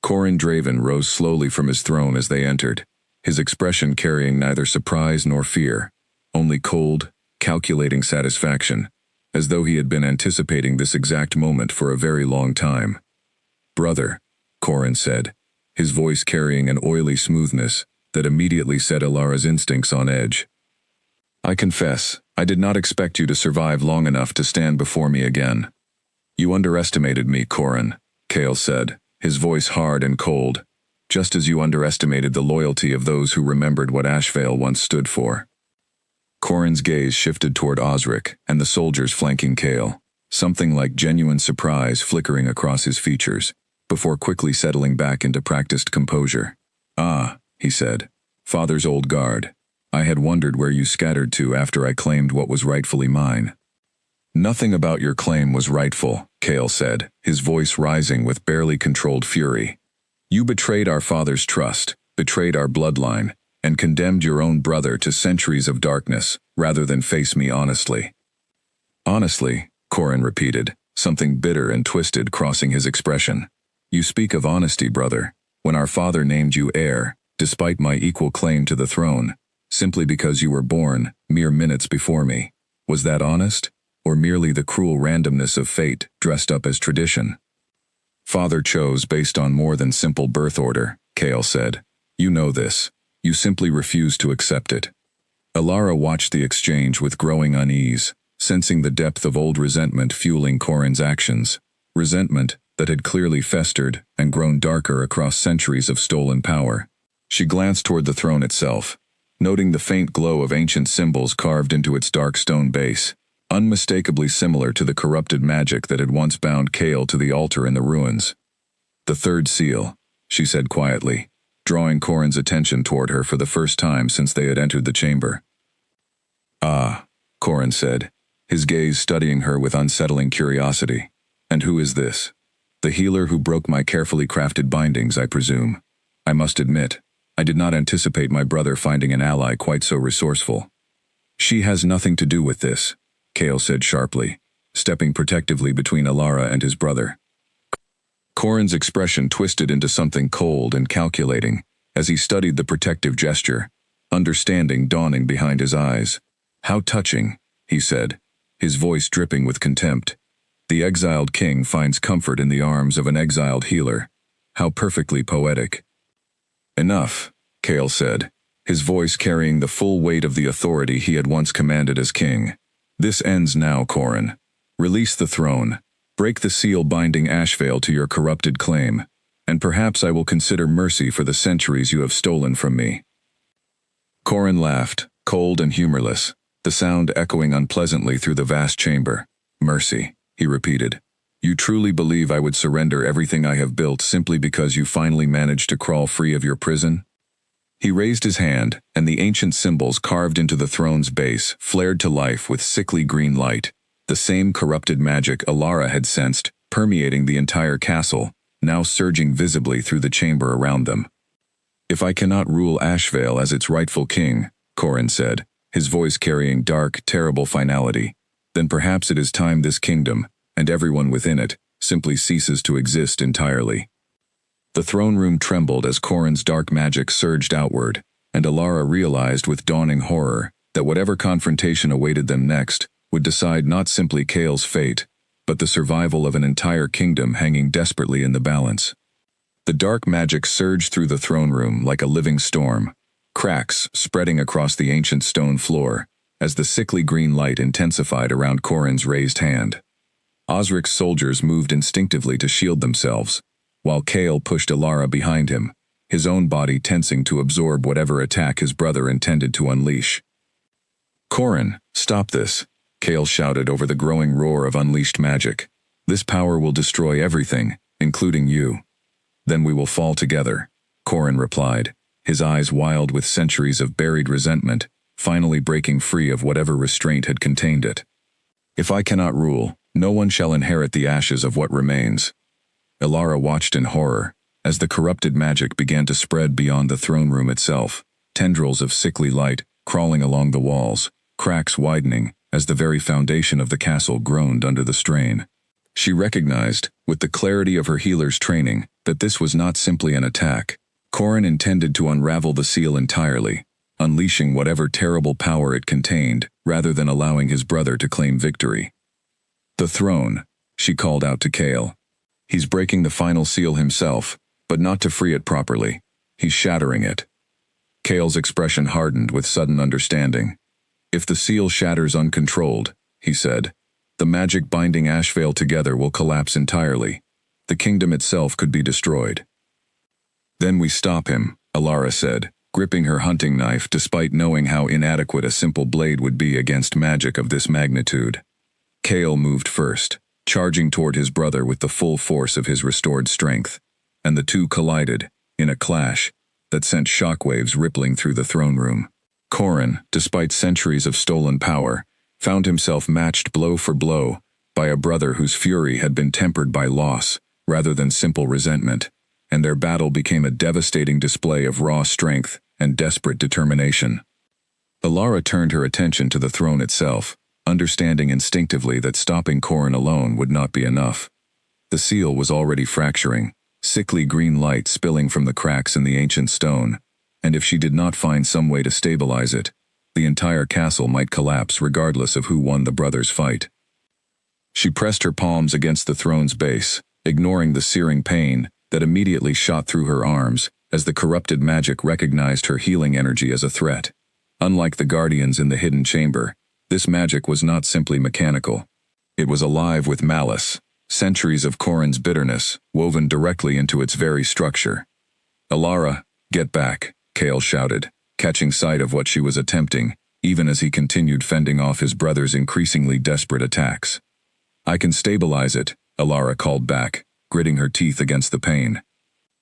Corin Draven rose slowly from his throne as they entered, his expression carrying neither surprise nor fear, only cold, calculating satisfaction, as though he had been anticipating this exact moment for a very long time. "Brother," Corin said, his voice carrying an oily smoothness that immediately set Alara's instincts on edge. "I confess, I did not expect you to survive long enough to stand before me again." "You underestimated me, Corin," Kael said, his voice hard and cold, "just as you underestimated the loyalty of those who remembered what Ashvale once stood for." Corin's gaze shifted toward Osric and the soldiers flanking Kael, something like genuine surprise flickering across his features, before quickly settling back into practiced composure. "Ah," he said, "Father's old guard. I had wondered where you scattered to after I claimed what was rightfully mine." "Nothing about your claim was rightful," Kael said, his voice rising with barely controlled fury. "You betrayed our father's trust, betrayed our bloodline, and condemned your own brother to centuries of darkness, rather than face me honestly." "Honestly," Corin repeated, something bitter and twisted crossing his expression. "You speak of honesty, brother, when our father named you heir, despite my equal claim to the throne, simply because you were born mere minutes before me. Was that honest, or merely the cruel randomness of fate dressed up as tradition?" "Father chose based on more than simple birth order," Kael said. "You know this. You simply refuse to accept it." Alara watched the exchange with growing unease, sensing the depth of old resentment fueling Corin's actions, resentment that had clearly festered and grown darker across centuries of stolen power. She glanced toward the throne itself, noting the faint glow of ancient symbols carved into its dark stone base, unmistakably similar to the corrupted magic that had once bound Kael to the altar in the ruins. "The third seal," she said quietly, drawing Corin's attention toward her for the first time since they had entered the chamber. "Ah," Corin said, his gaze studying her with unsettling curiosity. "And who is this? The healer who broke my carefully crafted bindings, I presume. I must admit, I did not anticipate my brother finding an ally quite so resourceful." "She has nothing to do with this," Kael said sharply, stepping protectively between Alara and his brother. Corin's expression twisted into something cold and calculating as he studied the protective gesture, understanding dawning behind his eyes. "How touching," he said, his voice dripping with contempt. "The exiled king finds comfort in the arms of an exiled healer. How perfectly poetic." "Enough," Kael said, his voice carrying the full weight of the authority he had once commanded as king. "This ends now, Corin. Release the throne. Break the seal binding Ashvale to your corrupted claim, and perhaps I will consider mercy for the centuries you have stolen from me." Corin laughed, cold and humorless, the sound echoing unpleasantly through the vast chamber. "Mercy," he repeated. "You truly believe I would surrender everything I have built simply because you finally managed to crawl free of your prison?" He raised his hand, and the ancient symbols carved into the throne's base flared to life with sickly green light, the same corrupted magic Alara had sensed, permeating the entire castle, now surging visibly through the chamber around them. "If I cannot rule Ashvale as its rightful king," Corin said, his voice carrying dark, terrible finality, "then perhaps it is time this kingdom, and everyone within it, simply ceases to exist entirely." The throne room trembled as Corin's dark magic surged outward, and Alara realized with dawning horror that whatever confrontation awaited them next would decide not simply Kael's fate, but the survival of an entire kingdom hanging desperately in the balance. The dark magic surged through the throne room like a living storm, cracks spreading across the ancient stone floor, as the sickly green light intensified around Corin's raised hand. Osric's soldiers moved instinctively to shield themselves, while Cale pushed Alara behind him, his own body tensing to absorb whatever attack his brother intended to unleash. "Corrin, stop this," Cale shouted over the growing roar of unleashed magic. "This power will destroy everything, including you." "Then we will fall together," Corrin replied, his eyes wild with centuries of buried resentment, finally breaking free of whatever restraint had contained it. "If I cannot rule, no one shall inherit the ashes of what remains." Alara watched in horror, as the corrupted magic began to spread beyond the throne room itself, tendrils of sickly light crawling along the walls, cracks widening as the very foundation of the castle groaned under the strain. She recognized, with the clarity of her healer's training, that this was not simply an attack. Corrin intended to unravel the seal entirely, unleashing whatever terrible power it contained, rather than allowing his brother to claim victory. "The throne," she called out to Cale. "He's breaking the final seal himself, but not to free it properly. He's shattering it." Cale's expression hardened with sudden understanding. "If the seal shatters uncontrolled," he said, "the magic binding Ashvale together will collapse entirely. The kingdom itself could be destroyed." "Then we stop him," Alara said, gripping her hunting knife despite knowing how inadequate a simple blade would be against magic of this magnitude. Cale moved first, charging toward his brother with the full force of his restored strength, and the two collided, in a clash that sent shockwaves rippling through the throne room. Corrin, despite centuries of stolen power, found himself matched blow for blow by a brother whose fury had been tempered by loss rather than simple resentment, and their battle became a devastating display of raw strength and desperate determination. Alara turned her attention to the throne itself, understanding instinctively that stopping Corrin alone would not be enough. The seal was already fracturing, sickly green light spilling from the cracks in the ancient stone, and if she did not find some way to stabilize it, the entire castle might collapse regardless of who won the brothers' fight. She pressed her palms against the throne's base, ignoring the searing pain that immediately shot through her arms as the corrupted magic recognized her healing energy as a threat. Unlike the guardians in the hidden chamber, this magic was not simply mechanical. It was alive with malice, centuries of Corrin's bitterness woven directly into its very structure. "Alara, get back," Cale shouted, catching sight of what she was attempting, even as he continued fending off his brother's increasingly desperate attacks. "I can stabilize it," Alara called back, gritting her teeth against the pain.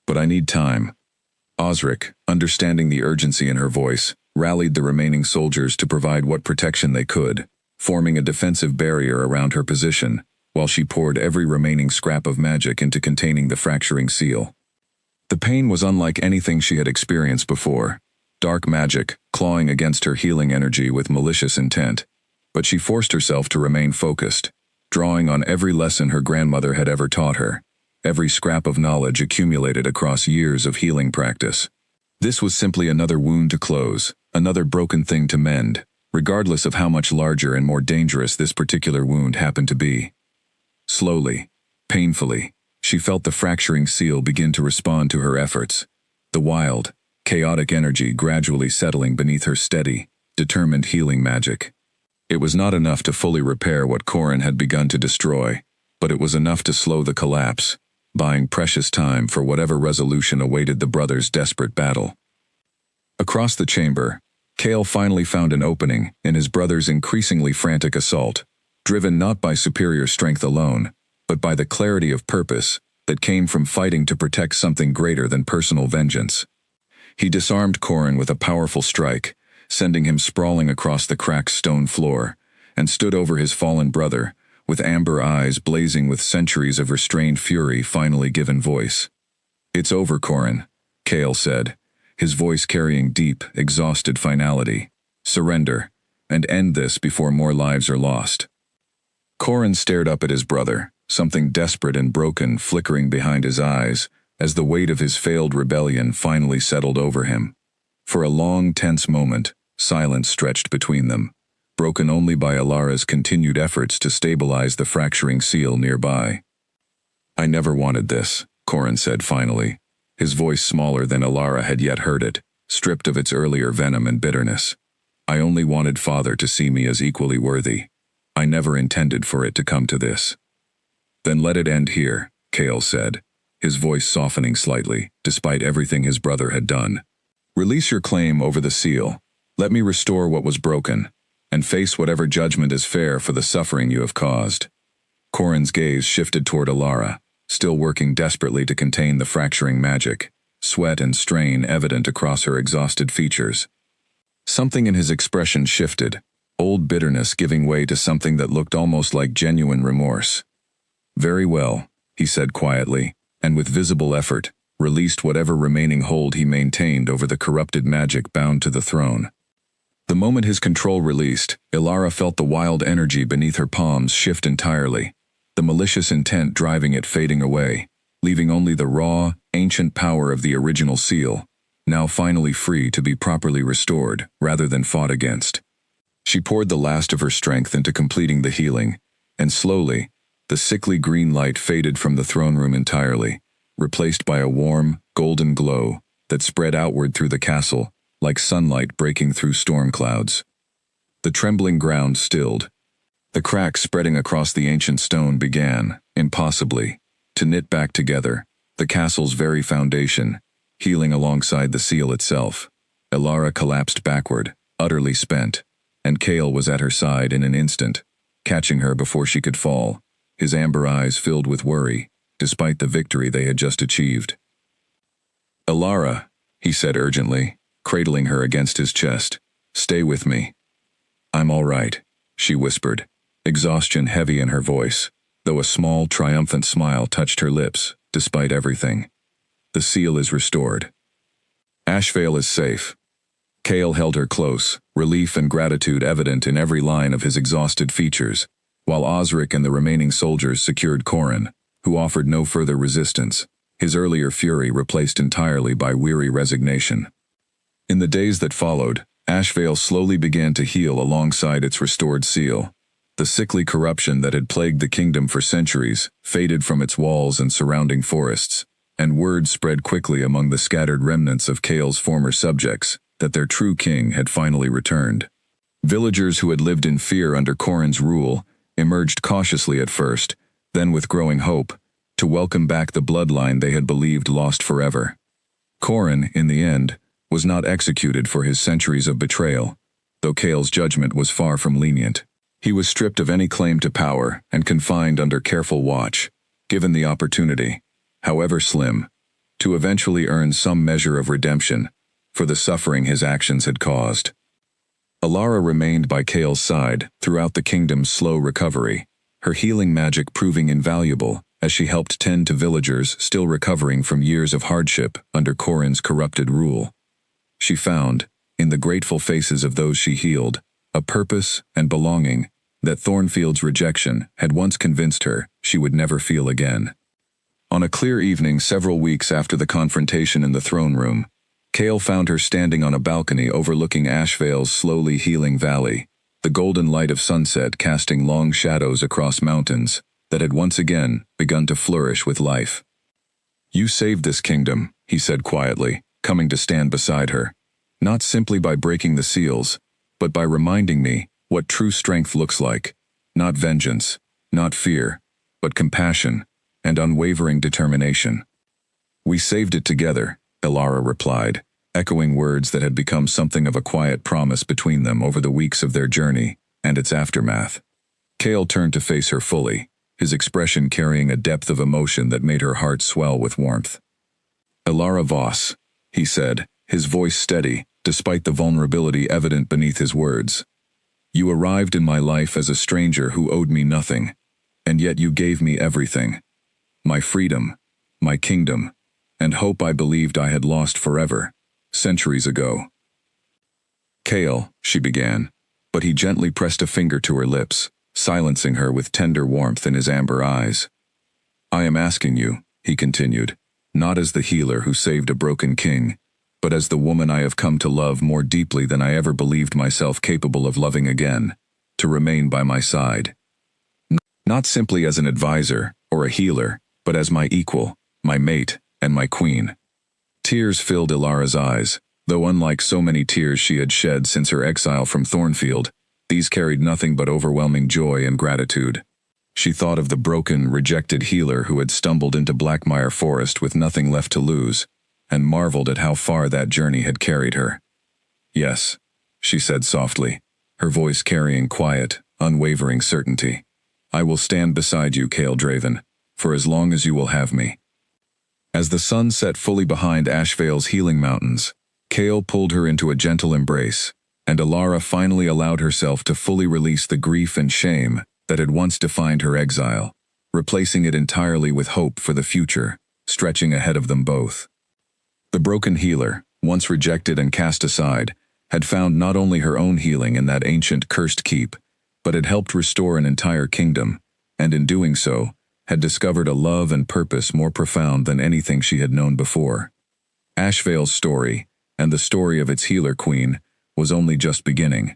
"But I need time." Osric, understanding the urgency in her voice, rallied the remaining soldiers to provide what protection they could, forming a defensive barrier around her position, while she poured every remaining scrap of magic into containing the fracturing seal. The pain was unlike anything she had experienced before, dark magic clawing against her healing energy with malicious intent, but she forced herself to remain focused, drawing on every lesson her grandmother had ever taught her, every scrap of knowledge accumulated across years of healing practice. This was simply another wound to close, another broken thing to mend, regardless of how much larger and more dangerous this particular wound happened to be. Slowly, painfully, she felt the fracturing seal begin to respond to her efforts, the wild, chaotic energy gradually settling beneath her steady, determined healing magic. It was not enough to fully repair what Corrin had begun to destroy, but it was enough to slow the collapse, buying precious time for whatever resolution awaited the brothers' desperate battle. Across the chamber, Cale finally found an opening in his brother's increasingly frantic assault, driven not by superior strength alone, but by the clarity of purpose that came from fighting to protect something greater than personal vengeance. He disarmed Corrin with a powerful strike, sending him sprawling across the cracked stone floor, and stood over his fallen brother, with amber eyes blazing with centuries of restrained fury finally given voice. "It's over, Corrin," Cale said, his voice carrying deep, exhausted finality. "Surrender, and end this before more lives are lost." Corrin stared up at his brother, something desperate and broken flickering behind his eyes, as the weight of his failed rebellion finally settled over him. For a long, tense moment, silence stretched between them, broken only by Alara's continued efforts to stabilize the fracturing seal nearby. "I never wanted this," Corrin said finally, his voice smaller than Alara had yet heard it, stripped of its earlier venom and bitterness. "I only wanted Father to see me as equally worthy. I never intended for it to come to this." Then let it end here, Cale said, his voice softening slightly, despite everything his brother had done. Release your claim over the seal. Let me restore what was broken, and face whatever judgment is fair for the suffering you have caused. Corrin's gaze shifted toward Alara, still working desperately to contain the fracturing magic, sweat and strain evident across her exhausted features. Something in his expression shifted, old bitterness giving way to something that looked almost like genuine remorse. Very well, he said quietly, and with visible effort, released whatever remaining hold he maintained over the corrupted magic bound to the throne. The moment his control released, Alara felt the wild energy beneath her palms shift entirely, the malicious intent driving it fading away, leaving only the raw, ancient power of the original seal, now finally free to be properly restored rather than fought against. She poured the last of her strength into completing the healing, and slowly, the sickly green light faded from the throne room entirely, replaced by a warm, golden glow that spread outward through the castle, like sunlight breaking through storm clouds. The trembling ground stilled. The cracks spreading across the ancient stone began, impossibly, to knit back together, the castle's very foundation, healing alongside the seal itself. Alara collapsed backward, utterly spent, and Cale was at her side in an instant, catching her before she could fall, his amber eyes filled with worry, despite the victory they had just achieved. Alara, he said urgently, cradling her against his chest, stay with me. I'm all right, she whispered, exhaustion heavy in her voice, though a small, triumphant smile touched her lips, despite everything. The seal is restored. Ashvale is safe. Cale held her close, relief and gratitude evident in every line of his exhausted features, while Osric and the remaining soldiers secured Corrin, who offered no further resistance, his earlier fury replaced entirely by weary resignation. In the days that followed, Ashvale slowly began to heal alongside its restored seal. The sickly corruption that had plagued the kingdom for centuries faded from its walls and surrounding forests, and word spread quickly among the scattered remnants of Cale's former subjects that their true king had finally returned. Villagers who had lived in fear under Corrin's rule emerged cautiously at first, then with growing hope, to welcome back the bloodline they had believed lost forever. Corrin, in the end, was not executed for his centuries of betrayal, though Cale's judgment was far from lenient. He was stripped of any claim to power and confined under careful watch, given the opportunity, however slim, to eventually earn some measure of redemption for the suffering his actions had caused. Alara remained by Cale's side throughout the kingdom's slow recovery, her healing magic proving invaluable as she helped tend to villagers still recovering from years of hardship under Corrin's corrupted rule. She found, in the grateful faces of those she healed, a purpose and belonging that Thornfield's rejection had once convinced her she would never feel again. On a clear evening several weeks after the confrontation in the throne room, Cale found her standing on a balcony overlooking Ashvale's slowly healing valley, the golden light of sunset casting long shadows across mountains that had once again begun to flourish with life. You saved this kingdom, he said quietly, coming to stand beside her, not simply by breaking the seals, but by reminding me what true strength looks like, not vengeance, not fear, but compassion and unwavering determination. We saved it together, Alara replied, echoing words that had become something of a quiet promise between them over the weeks of their journey and its aftermath. Cale turned to face her fully, his expression carrying a depth of emotion that made her heart swell with warmth. Alara Voss, he said, his voice steady, despite the vulnerability evident beneath his words. You arrived in my life as a stranger who owed me nothing, and yet you gave me everything. My freedom, my kingdom, and hope I believed I had lost forever, centuries ago. Cale, she began, but he gently pressed a finger to her lips, silencing her with tender warmth in his amber eyes. I am asking you, he continued, not as the healer who saved a broken king, but as the woman I have come to love more deeply than I ever believed myself capable of loving again, to remain by my side. Not simply as an advisor or a healer, but as my equal, my mate, and my queen. Tears filled Alara's eyes, though unlike so many tears she had shed since her exile from Thornfield, these carried nothing but overwhelming joy and gratitude. She thought of the broken, rejected healer who had stumbled into Blackmire Forest with nothing left to lose, and marveled at how far that journey had carried her. "Yes," she said softly, her voice carrying quiet, unwavering certainty. "I will stand beside you, Kael Draven, for as long as you will have me." As the sun set fully behind Ashvale's healing mountains, Kael pulled her into a gentle embrace, and Alara finally allowed herself to fully release the grief and shame that had once defined her exile, replacing it entirely with hope for the future, stretching ahead of them both. The broken healer, once rejected and cast aside, had found not only her own healing in that ancient cursed keep, but had helped restore an entire kingdom, and in doing so, had discovered a love and purpose more profound than anything she had known before. Ashvale's story, and the story of its healer queen, was only just beginning.